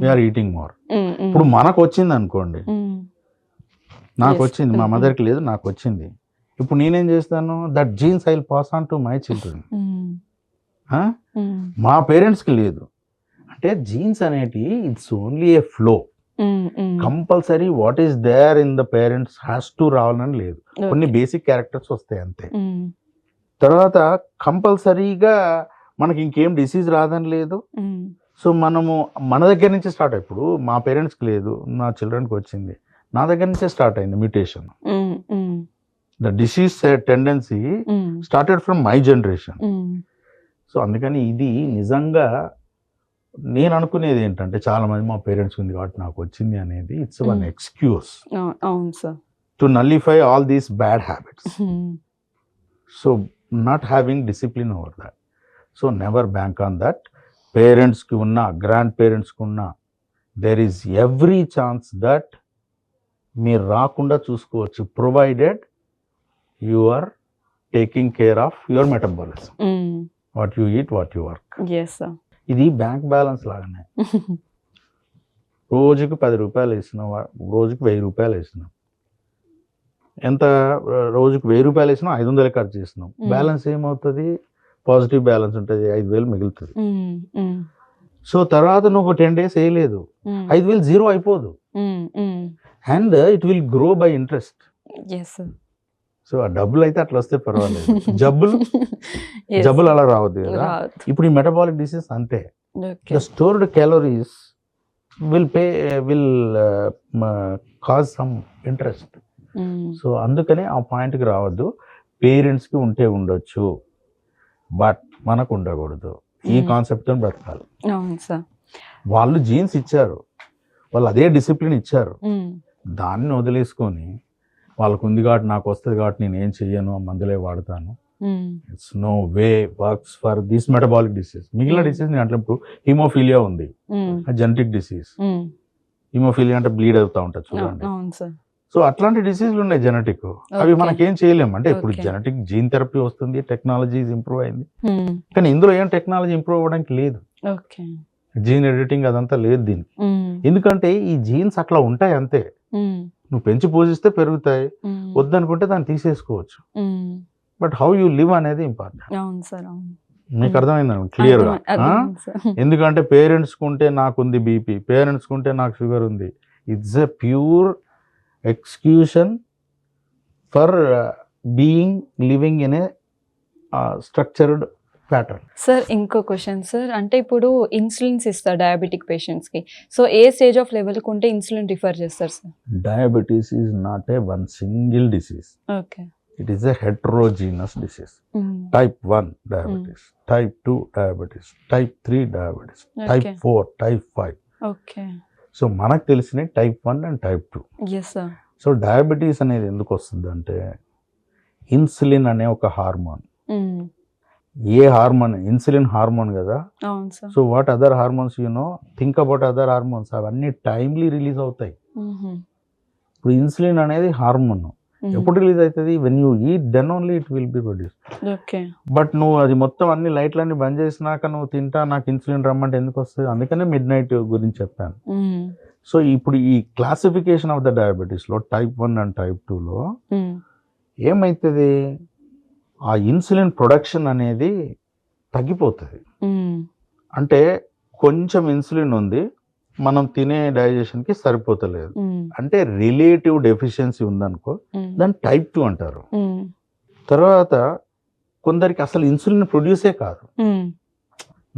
We are eating more. ఇప్పుడు మనకు వచ్చింది అనుకోండి, నాకు వచ్చింది, మా మదర్కి లేదు, నాకు వచ్చింది. ఇప్పుడు నేనేం చేస్తాను? That genes I will pass on to my children. మా పేరెంట్స్కి లేదు అంటే జీన్స్ అనేటి it's only a flow. Compulsory what is there in the parents has to రావాలని లేదు. కొన్ని బేసిక్ క్యారెక్టర్స్ వస్తాయి అంతే. తర్వాత కంపల్సరీగా మనకి ఇంకేం డిసీజ్ రాదని లేదు. సో మనము మన దగ్గర నుంచి స్టార్ట్. ఇప్పుడు మా పేరెంట్స్కి లేదు, నా చిల్డ్రన్కి వచ్చింది, నా దగ్గర నుంచే స్టార్ట్ అయింది mutation. Um, um, the disease tendency um, started from my generation. Um, so అందుకని ఇది నిజంగా నేను అనుకునేది ఏంటంటే చాలా మంది మా పేరెంట్స్ ఉంది కాబట్టి నాకు వచ్చింది అనేది ఇట్స్ వన్ ఎక్స్క్యూజ్ అవును sir. To nullify all these bad habits. So not having discipline over that. So never bank on that. పేరెంట్స్కి ఉన్న గ్రాండ్ పేరెంట్స్కి ఉన్న there is every chance that మీరు రాకుండా చూసుకోవచ్చు, provided you are taking care of your metabolism, what you eat, what you work. Yes sir. ఇది bank balance లాగానే. రోజుకు 10 రూపాయలు వేసినాం, రోజుకు 1000 రూపాయలు వేసినాం. ఎంత రోజుకు 1000 రూపాయలు వేసినాం, 500 ఖర్చు చేసినాం. బ్యాలెన్స్ ఏమవుతుంది? పాజిటివ్ బ్యాలెన్స్ ఉంటుంది, 5000 మిగులుతుంది. సో తర్వాత నువ్వు ఒక 10 days వేయలేదు, 5000 జీరో అయిపోదు, and it will grow by interest. So ఆ డబ్బులు అయితే అట్లా వస్తే పర్వాలేదు, జబ్బులు అలా రావద్దు కదా. ఇప్పుడు ఈ మెటబాలిక్ డిసీజ్ అంతే. The stored calories will cause some interest. So అందుకనే ఆ పాయింట్కి రావద్దు. పేరెంట్స్కి ఉంటే ఉండొచ్చు, బట్ మనకు ఉండకూడదు. ఈ కాన్సెప్ట్తో బ్రతకాలి. వాళ్ళు జీన్స్ ఇచ్చారు, వాళ్ళు అదే డిసిప్లిన్ ఇచ్చారు, దాన్ని వదిలేసుకొని వాళ్ళకు ఉంది కాబట్టి నాకు వస్తుంది కాబట్టి నేను ఏం చెయ్యను, ఆ మందులే వాడతాను. It's no way works for this metabolic disease. మిగిలిన డిసీజ్ నేను అంటే ఇప్పుడు హిమోఫీలియా ఉంది, జెనెటిక్ డిసీజ్. హిమోఫీలియా అంటే బ్లీడ్ అవుతా ఉంటుంది చూడండి. సో అట్లాంటి డిసీజ్లు ఉన్నాయి జెనెటిక్, అవి మనకేం చేయలేము. అంటే ఇప్పుడు జెనెటిక్ జీన్ థెరపీ వస్తుంది, టెక్నాలజీ ఇంప్రూవ్ అయింది, కానీ ఇందులో ఏం టెక్నాలజీ ఇంప్రూవ్ అవ్వడానికి లేదు. జీన్ ఎడిటింగ్ అదంతా లేదు దీనికి. ఎందుకంటే ఈ జీన్స్ అట్లా ఉంటాయి అంతే. నువ్వు పెంచి పూజిస్తే పెరుగుతాయి, వద్దనుకుంటే దాన్ని తీసేసుకోవచ్చు. బట్ హౌ యూ లివ్ అనేది ఇంపార్టెంట్. మీకు అర్థమైందండి క్లియర్ గా? ఎందుకంటే పేరెంట్స్ కుంటే నాకుంది బీపీ, పేరెంట్స్ కుంటే నాకు షుగర్ ఉంది, it's a pure execution for being living in a structured pattern. Sir ఇంకో క్వశ్చన్ సార్, అంటే ఇప్పుడు ఇన్సులిన్స్ ఇస్తారు డయాబెటిక్ పేషెంట్స్ కి, so A stage of level కు ఉంటే ఇన్సులిన్ రిఫర్ చేస్తారు sir? Diabetes is not a one single disease. Okay. It is a heterogeneous disease. Type 1 diabetes, type 2 diabetes, type 3 diabetes, type 4, type 5. Okay. So మనకు తెలిసిన type 1 and type 2. Yes sir. So diabetes అనేది ఎందుకు వస్తుంది అంటే insulin అనే ఒక hormone. ఏ hormone? Insulin hormone కదా. So what other hormones think about other hormones, అవన్నీ టైమ్లీ రిలీజ్ అవుతాయి. ఇప్పుడు ఇన్సులిన్ అనేది హార్మోన్ ఎప్పుడు రిలీజ్ అవుతుంది? When you eat then only it will be produce. But నువ్వు అది మొత్తం అన్ని లైట్లన్నీ బంద్ చేసినాక నువ్వు తింటా నాకు ఇన్సులిన్ రమ్మంటే ఎందుకు వస్తుంది? అందుకనే మిడ్ నైట్ గురించి చెప్పాను. సో ఇప్పుడు ఈ క్లాసిఫికేషన్ ఆఫ్ ద డయాబెటీస్ లో టైప్ 1 అండ్ టైప్ 2లో ఏమైతుంది, ఆ ఇన్సులిన్ ప్రొడక్షన్ అనేది తగ్గిపోతుంది. అంటే కొంచెం ఇన్సులిన్ ఉంది, మనం తినే డైజెషన్ కి సరిపోతలేదు, అంటే రిలేటివ్ డెఫిషియన్సీ ఉందనుకో, దాన్ని టైప్ 2 అంటారు. తర్వాత కొందరికి అసలు ఇన్సులిన్ ప్రొడ్యూసే కాదు,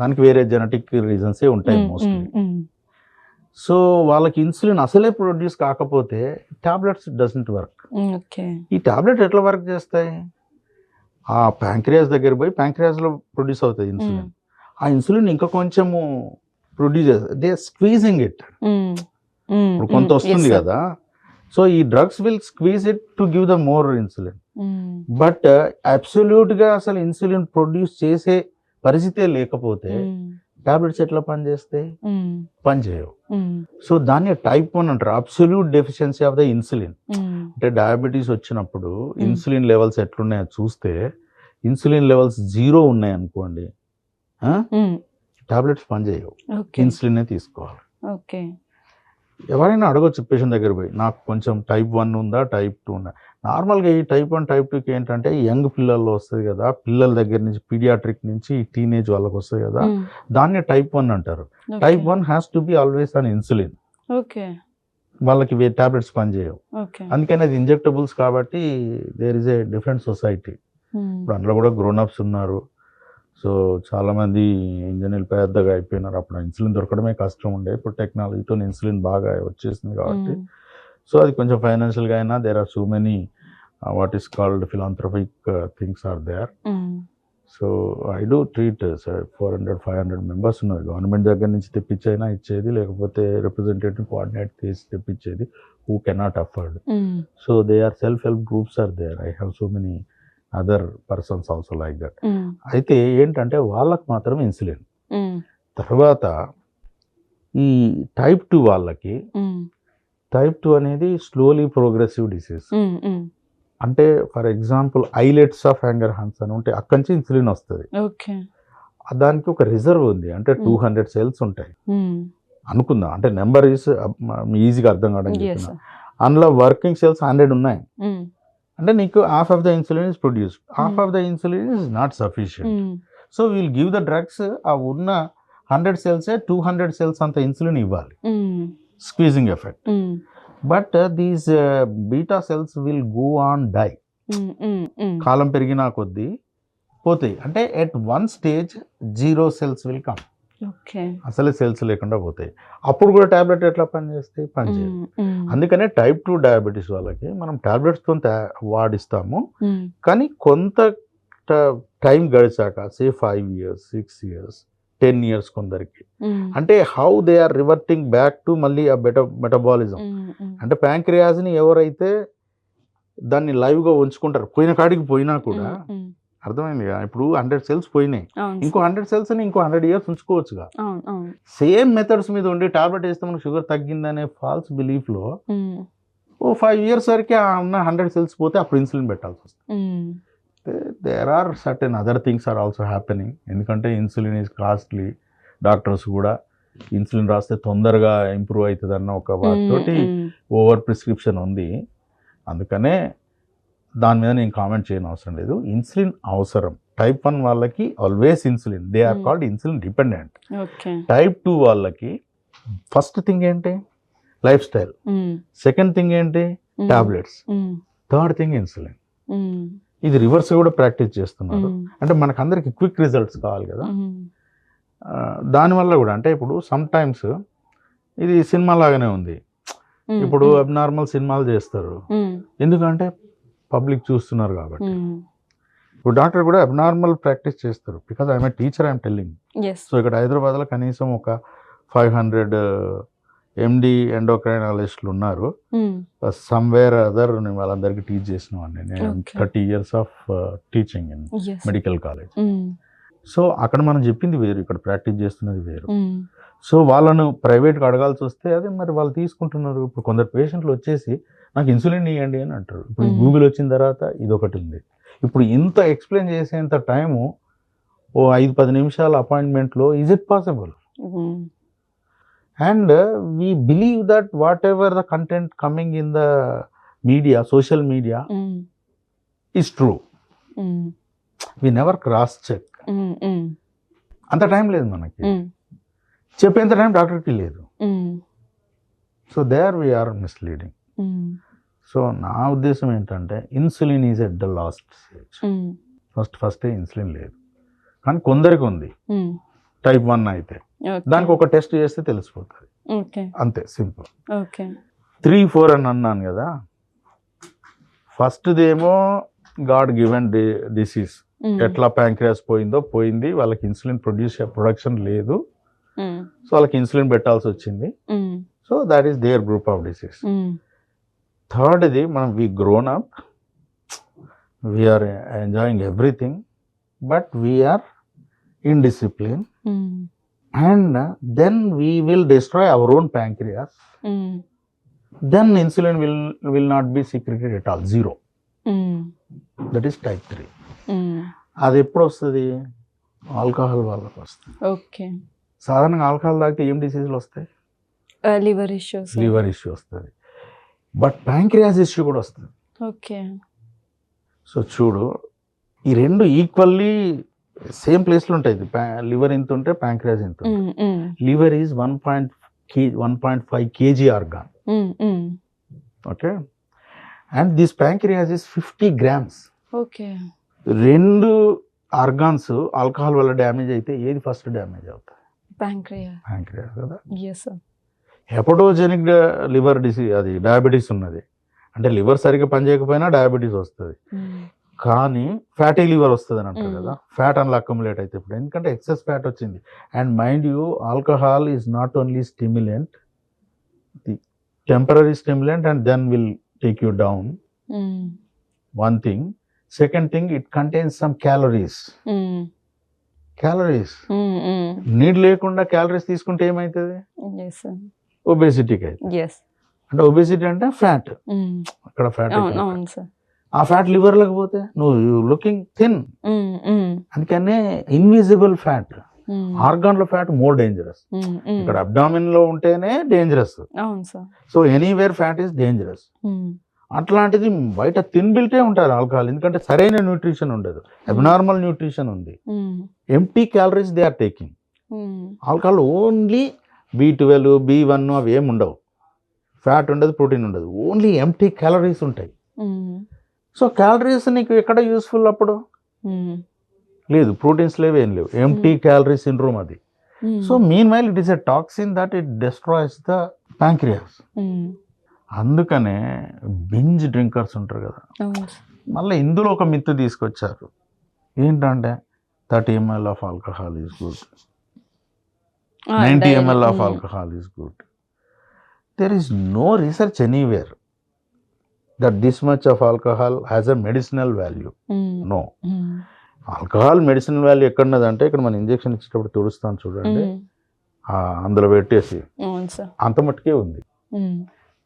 దానికి వేరే జెనెటిక్ రీజన్సే ఉంటాయి మోస్ట్లీ. సో వాళ్ళకి ఇన్సులిన్ అసలే ప్రొడ్యూస్ కాకపోతే టాబ్లెట్స్ డజంట్ వర్క్. ఈ టాబ్లెట్ ఎట్లా వర్క్ చేస్తాయి? ఆ ప్యాంక్రియాస్ దగ్గర పోయి ప్యాంక్రియాస్ లో ప్రొడ్యూస్ అవుతుంది ఇన్సులిన్. ఆ ఇన్సులిన్ ఇంకా కొంచెము ప్రొడ్యూస్ చేస్తారు, దే స్క్వీజింగ్ ఇట్. ఇప్పుడు కొంత వస్తుంది కదా, సో ఈ drugs will squeeze it to give the more insulin. But absolute గా అసలు ఇన్సులిన్ ప్రొడ్యూస్ చేసే పరిస్థితే లేకపోతే టాబ్లెట్స్ ఎట్లా పనిచేస్తాయి? పనిచేయవు. సో దాన్ని టైప్ 1 అంటారు, absolute deficiency of the insulin. అంటే డయాబెటీస్ వచ్చినప్పుడు ఇన్సులిన్ లెవెల్స్ ఎట్లున్నాయో చూస్తే, ఇన్సులిన్ లెవెల్స్ 0 ఉన్నాయి అనుకోండి, టాబ్లెట్స్ పనిచేయవు, ఇన్సులిన్ తీసుకోవాలి. ఎవరైనా అడగొచ్చు పేషెంట్ దగ్గర పోయి, నాకు కొంచెం టైప్ 1 ఉందా టైప్ 2 ఉందా. నార్మల్గా ఈ టైప్ 1 టైప్ 2కి ఏంటంటే యంగ్ పిల్లల్లో వస్తుంది కదా, పిల్లల దగ్గర నుంచి పీడియాట్రిక్ నుంచి టీనేజ్ వాళ్ళకి వస్తుంది కదా, దాన్ని టైప్ 1 అంటారు. Type 1 has to be always on insulin. వాళ్ళకి టాబ్లెట్స్ పనిచేయవు, అందుకని అది ఇంజెక్టబుల్స్ కాబట్టి there is a different society. ఇప్పుడు అందులో కూడా గ్రోనప్స్ ఉన్నారు. సో చాలా మంది ఇంజనీర్లు పెద్దగా అయిపోయినారు. అప్పుడు ఇన్సులిన్ దొరకడమే కష్టం ఉండే, ఇప్పుడు టెక్నాలజీతో ఇన్సులిన్ బాగా వచ్చేసింది కాబట్టి సో అది కొంచెం ఫైనాన్షియల్గా అయినా there are so many what is called philanthropic things are there. So I do treat 400-500 members ఉన్నారు. గవర్నమెంట్ దగ్గర నుంచి తెప్పించైనా ఇచ్చేది, లేకపోతే రిప్రజెంటేటివ్ కోఆర్డినేట్ చేసి తెప్పించేది who cannot afford. So they are self help groups are there. I have so many other persons also like that. అయితే ఏంటంటే వాళ్ళకు మాత్రం ఇన్సులిన్. తర్వాత ఈ టైప్ 2 వాళ్ళకి, టైప్ 2 అనేది స్లోలీ ప్రోగ్రెసివ్ డిసీజ్. అంటే for example islets of Langerhans అని ఉంటే అక్కడి నుంచి ఇన్సులిన్ వస్తుంది. దానికి ఒక రిజర్వ్ ఉంది, అంటే 200 సెల్స్ ఉంటాయి అనుకుందాం. అంటే నెంబర్ ఈజ్ ఈజీగా అర్థం కావడం చెప్తున్నా. అందులో వర్కింగ్ సెల్స్ 100 ఉన్నాయి. అంటే నీకు half of the insulin is produced, half of the insulin is not sufficient. So will give the drugs, ఆ ఉన్న 100 సెల్సే 200 సెల్స్ అంత ఇన్సులిన్ ఇవ్వాలి, squeezing effect. But these beta cells will go on die. కాలం పెరిగినా కొద్దీ పోతాయి. అంటే at one stage 0 cells will come. అసలే సెల్స్ లేకుండా పోతాయి. అప్పుడు కూడా టాబ్లెట్ ఎట్లా పనిచేస్తాయి? పనిచేయదు. అందుకనే టైప్ 2 డయాబెటీస్ వాళ్ళకి మనం టాబ్లెట్స్తో వాడిస్తాము. కానీ కొంత టైం గడిచాక, సే 5 years, 6 years, 10 years కొందరికి, అంటే how they are reverting back to మళ్ళీ ఆ మెటబాలిజం. అంటే ప్యాంక్రియాస్ని ఎవరైతే దాన్ని లైవ్గా ఉంచుకుంటారు, పోయిన కాడికి పోయినా కూడా, అర్థమైంది కదా? ఇప్పుడు 100 సెల్స్ పోయినాయి, ఇంకో 100 సెల్స్ అని ఇంకో 100 years ఉంచుకోవచ్చుగా. సేమ్ మెథడ్స్ మీద ఉండి టాబ్లెట్ వేస్తే మనకు షుగర్ తగ్గిందనే ఫాల్స్ బిలీఫ్లో 5 years వరకే ఉన్న 100 సెల్స్ పోతే అప్పుడు ఇన్సులిన్ పెట్టాల్సి వస్తుంది. There are certain other things are also happening. ఎందుకంటే ఇన్సులిన్ ఈజ్ కాస్ట్లీ. డాక్టర్స్ కూడా ఇన్సులిన్ రాస్తే తొందరగా ఇంప్రూవ్ అవుతుంది అన్న ఒక వాటితోటి ఓవర్ ప్రిస్క్రిప్షన్ ఉంది. అందుకనే దాని మీద నేను కామెంట్ చేయని అవసరం లేదు. ఇన్సులిన్ అవసరం. టైప్ 1 వాళ్ళకి always insulin, they are called insulin dependent. Type 2 వాళ్ళకి ఫస్ట్ థింగ్ ఏంటి? Lifestyle. సెకండ్ థింగ్ ఏంటి? టాబ్లెట్స్. Third thing insulin. ఇది రివర్స్ కూడా ప్రాక్టీస్ చేస్తున్నారు. అంటే మనకు అందరికి క్విక్ రిజల్ట్స్ కావాలి కదా. దానివల్ల కూడా అంటే ఇప్పుడు సమ్ టైమ్స్ ఇది సినిమా లాగానే ఉంది. ఇప్పుడు అబ్నార్మల్ సినిమాలు చేస్తారు, ఎందుకంటే పబ్లిక్ చూస్తున్నారు కాబట్టి. ఇప్పుడు డాక్టర్ కూడా అబ్నార్మల్ ప్రాక్టీస్ చేస్తారు, because I'm a teacher, I'm telling. So ఇక్కడ హైదరాబాద్లో కనీసం ఒక 500 MD ఎండోక్రైనాలజిస్టులు ఉన్నారు. సమ్వేర్ అదర్ నేను వాళ్ళందరికీ టీచ్ చేసిన వాడిని. నేను 30 years of teaching in medical college. So అక్కడ మనం చెప్పింది వేరు, ఇక్కడ ప్రాక్టీస్ చేస్తున్నది వేరు. సో వాళ్ళను ప్రైవేట్గా అడగాల్సి వస్తే అదే మరి వాళ్ళు తీసుకుంటున్నారు. ఇప్పుడు కొందరు పేషెంట్లు వచ్చేసి నాకు ఇన్సులిన్ ఇవ్వండి అని అంటారు. ఇప్పుడు గూగుల్ వచ్చిన తర్వాత ఇదొకటి ఉంది. ఇప్పుడు ఇంత ఎక్స్ప్లెయిన్ చేసేంత టైము 5-10 నిమిషాల అపాయింట్మెంట్లో is it possible? And we believe that whatever the content coming in the media, social media, is true. We never cross check. అంత టైం లేదు మనకి, చెప్పేంత టైం డాక్టర్కి లేదు. So there we are misleading. So నా ఉద్దేశం ఏంటంటే insulin is at the last stage. First insulin లేదు, కానీ కొందరికి ఉంది. టైప్ 1 అయితే దానికి ఒక టెస్ట్ చేస్తే తెలిసిపోతుంది, అంతే, సింపుల్. 3-4 అని అన్నాను కదా. ఫస్ట్దేమో గాడ్ గివెన్ డిసీజ్. ఎట్లా ప్యాంక్రియాస్ పోయింది, వాళ్ళకి ఇన్సులిన్ ప్రొడక్షన్ లేదు, సో వాళ్ళకి ఇన్సులిన్ పెట్టాల్సి వచ్చింది. So that is their group of disease. థర్డ్ది మనం we grown up, we're enjoying everything, but we're indiscipline, and then we will destroy our own pancreas. Then insulin will not be secreted at all, zero. That is type 3. అది ఎప్పుడు వస్తుంది? Alcohol వాళ్ళకి వస్తుంది. Okay. సాధారణంగా alcohol తాగితే ఏం డిసీజులు వస్తాయి? Liver issue వస్తుంది, బట్ ప్యాంక్రియాస్ ఇష్యూ కూడా వస్తుంది. ఓకే. సో చూడు, ఈ రెండు ఈక్వల్లీ సేమ్ ప్లేస్లో ఉంటాయి. లివర్ ఇంత ఉంటే ప్యాంక్రియాస్ ఇంత ఉంటుంది. Liver is 1.5 kg organ. Okay. And this pancreas is 50 grams. Okay. రెండు ఆర్గాన్స్ ఆల్కహాల్ వల్ల డ్యామేజ్ అయితే ఏది ఫస్ట్ డ్యామేజ్ అవుతుంది? ప్యాంక్రియాస్ కదా. హెపటోజెనిక్ లివర్ డిసీజ్, అది డయాబెటీస్ ఉన్నది అంటే లివర్ సరిగ్గా పనిచేయకపోయినా డయాబెటీస్ వస్తుంది. కానీ ఫ్యాటీ లివర్ వస్తుంది అని అంటారు కదా, ఫ్యాట్ అందులో అక్యుములేట్ అయితే ఇప్పుడు ఎందుకంటే ఎక్సెస్ ఫ్యాట్ వచ్చింది. And mind you, alcohol is not only stimulant, the temporary stimulant and then will take you down, one thing. Second thing, it contains some calories. Need లేకుండా క్యాలరీస్ తీసుకుంటే ఏమవుతుంది? ఒబేసిటీకి అయితే. అంటే ఒబేసిటీ అంటే ఫ్యాట్, అక్కడ fat, ఆ fat liver లేకపోతే నువ్వు లుకింగ్ థిన్. అందుకనే ఇన్విజిబుల్ ఫ్యాట్, ఆర్గాన్ లో ఫ్యాట్ మోర్ డేంజరస్. ఇక్కడ అబ్డామిన్ లో ఉంటేనే dangerous, so anywhere fat is dangerous. అట్లాంటిది బయట తినబిల్టే ఉంటారు ఆల్కహాల్, ఎందుకంటే సరైన న్యూట్రిషన్ ఉండదు, అబ్నార్మల్ న్యూట్రిషన్ ఉంది, empty calories they are taking. Alcohol only B12, B1 అవి ఏమి ఉండవు, ఫ్యాట్ ఉండదు, ప్రోటీన్ ఉండదు, ఓన్లీ ఎంప్టీ క్యాలరీస్ ఉంటాయి. సో క్యాలరీస్ నీకు ఎక్కడ యూస్ఫుల్ అప్పుడు? లేదు, ప్రోటీన్స్ లేవు, ఏం లేవు, ఎంప్టీ క్యాలరీ సిండ్రోమ్ అది. So mean while it is a toxin that it destroys the pancreas. అందుకనే బింజ్ డ్రింకర్స్ ఉంటారు కదా, మళ్ళీ ఇందులో ఒక మిత్తు తీసుకొచ్చారు ఏంటంటే 30 ml of alcohol is good, 90 ml of alcohol is good. There is no research anywhere that this much of alcohol has a medicinal value. No. Alcohol medicinal value ఎక్కడున్నదంటే ఇక్కడ మనం ఇంజెక్షన్ ఇచ్చేటప్పుడు తుడుస్తాం చూడండి, అందులో పెట్టేసి అంత మట్టుకే ఉంది.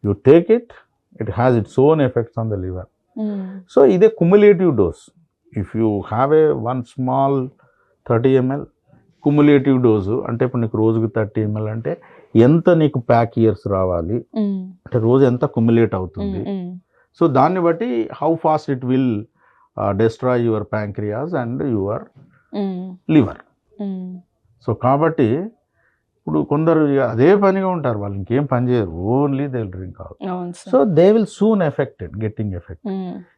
You take it, it has its own effects on the liver. So ఇదే cumulative dose. If you have a one small 30 ml cumulative dose అంటే ఇప్పుడు నీకు రోజుకు 30 ml అంటే ఎంత నీకు ప్యాక్ ఇయర్స్ రావాలి అంటే రోజు ఎంత కుములేట్ అవుతుంది. సో దాన్ని బట్టి how fast it will destroy your pancreas and your liver. So కాబట్టి ఇప్పుడు కొందరు అదే పనిగా ఉంటారు, వాళ్ళు ఇంకేం పని చేయరు, only they will drink out. So they will soon affected, getting effect.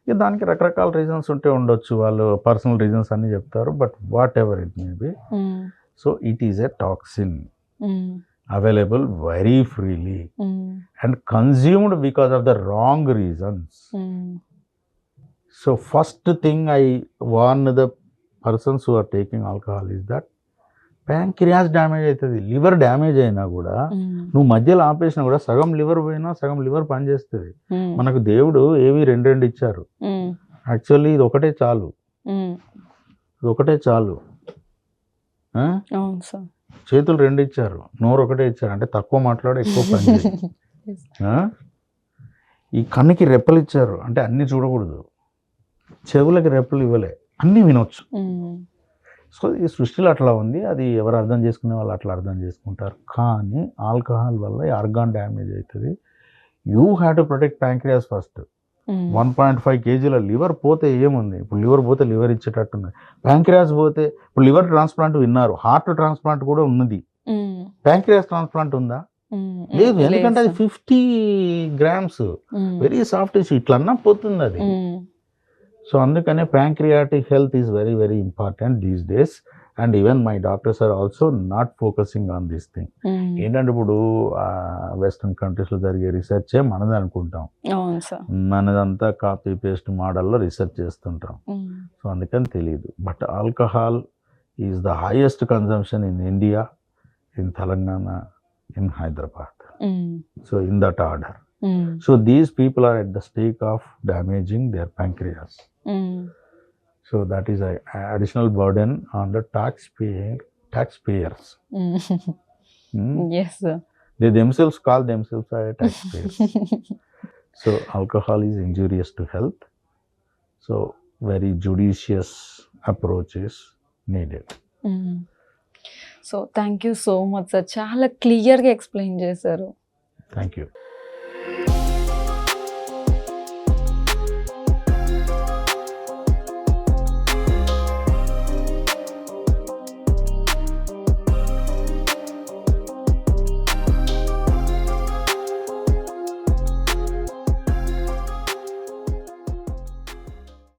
ఇక దానికి రకరకాల రీజన్స్ ఉంటే ఉండొచ్చు, వాళ్ళు పర్సనల్ రీజన్స్ అన్ని చెప్తారు, but what ever it may be. So it is a toxin available very freely and consumed because of the wrong reasons. So first thing I warn the persons who are taking alcohol is that pancreas damage అవుతుంది. Liver damage అయినా కూడా నువ్వు మధ్యలో ఆపేసినా కూడా సగం liver పోయినా సగం liver పనిచేస్తుంది. మనకు దేవుడు ఏవి రెండు ఇచ్చారు, యాక్చువల్లీ ఇది ఒకటే చాలు, ఇది ఒకటే చాలు. చేతులు 2 ఇచ్చారు, నోరు ఒకటే ఇచ్చారు, అంటే తక్కువ మాట్లాడు ఎక్కువ పని చేయి. ఈ కన్నుకి రెప్పలు ఇచ్చారు, అంటే అన్ని చూడకూడదు, చెవులకి రెప్పలు ఇవ్వలే, అన్నీ వినొచ్చు. సో ఈ సృష్టిలో అట్లా ఉంది, అది ఎవరు అర్థం చేసుకునే వాళ్ళు అట్లా అర్థం చేసుకుంటారు. కానీ ఆల్కహాల్ వల్ల ఆర్గాన్ డ్యామేజ్ అవుతుంది. You have to protect pancreas first. 1.5 kg liver పోతే ఏముంది, ఇప్పుడు లివర్ పోతే లివర్ ఇచ్చేటట్టున్నది, ప్యాంక్రియాస్ పోతే ఇప్పుడు లివర్ ట్రాన్స్ప్లాంట్ విన్నారు, హార్ట్ ట్రాన్స్ప్లాంట్ కూడా ఉన్నది, ప్యాంక్రియాస్ ట్రాన్స్ప్లాంట్ ఉందా? లేదు, ఎందుకంటే అది 50 grams వెరీ సాఫ్ట్ ఇష్యూ, ఇట్లన్నా పోతుంది అది. సో అందుకనే pancreatic health is very very important these days. And even my doctors are also not focusing on this thing. ఏంటంటే ఇప్పుడు వెస్ట్రన్ కంట్రీస్లో జరిగే రీసెర్చే మనది అనుకుంటాం, మనదంతా కాపీ పేస్ట్ మోడల్లో రీసెర్చ్ చేస్తుంటాం. సో అందుకని తెలియదు. But alcohol is the highest consumption in India, in Telangana, in Hyderabad. So in that order. So these people are at the stake of damaging their pancreas. So that is a additional burden on the taxpayers. Yes, sir. They themselves call themselves taxpayers. So alcohol is injurious to health. So very judicious approach is needed. So thank you so much, sir. చాలా క్లియర్గా explain చేశారు. Thank you.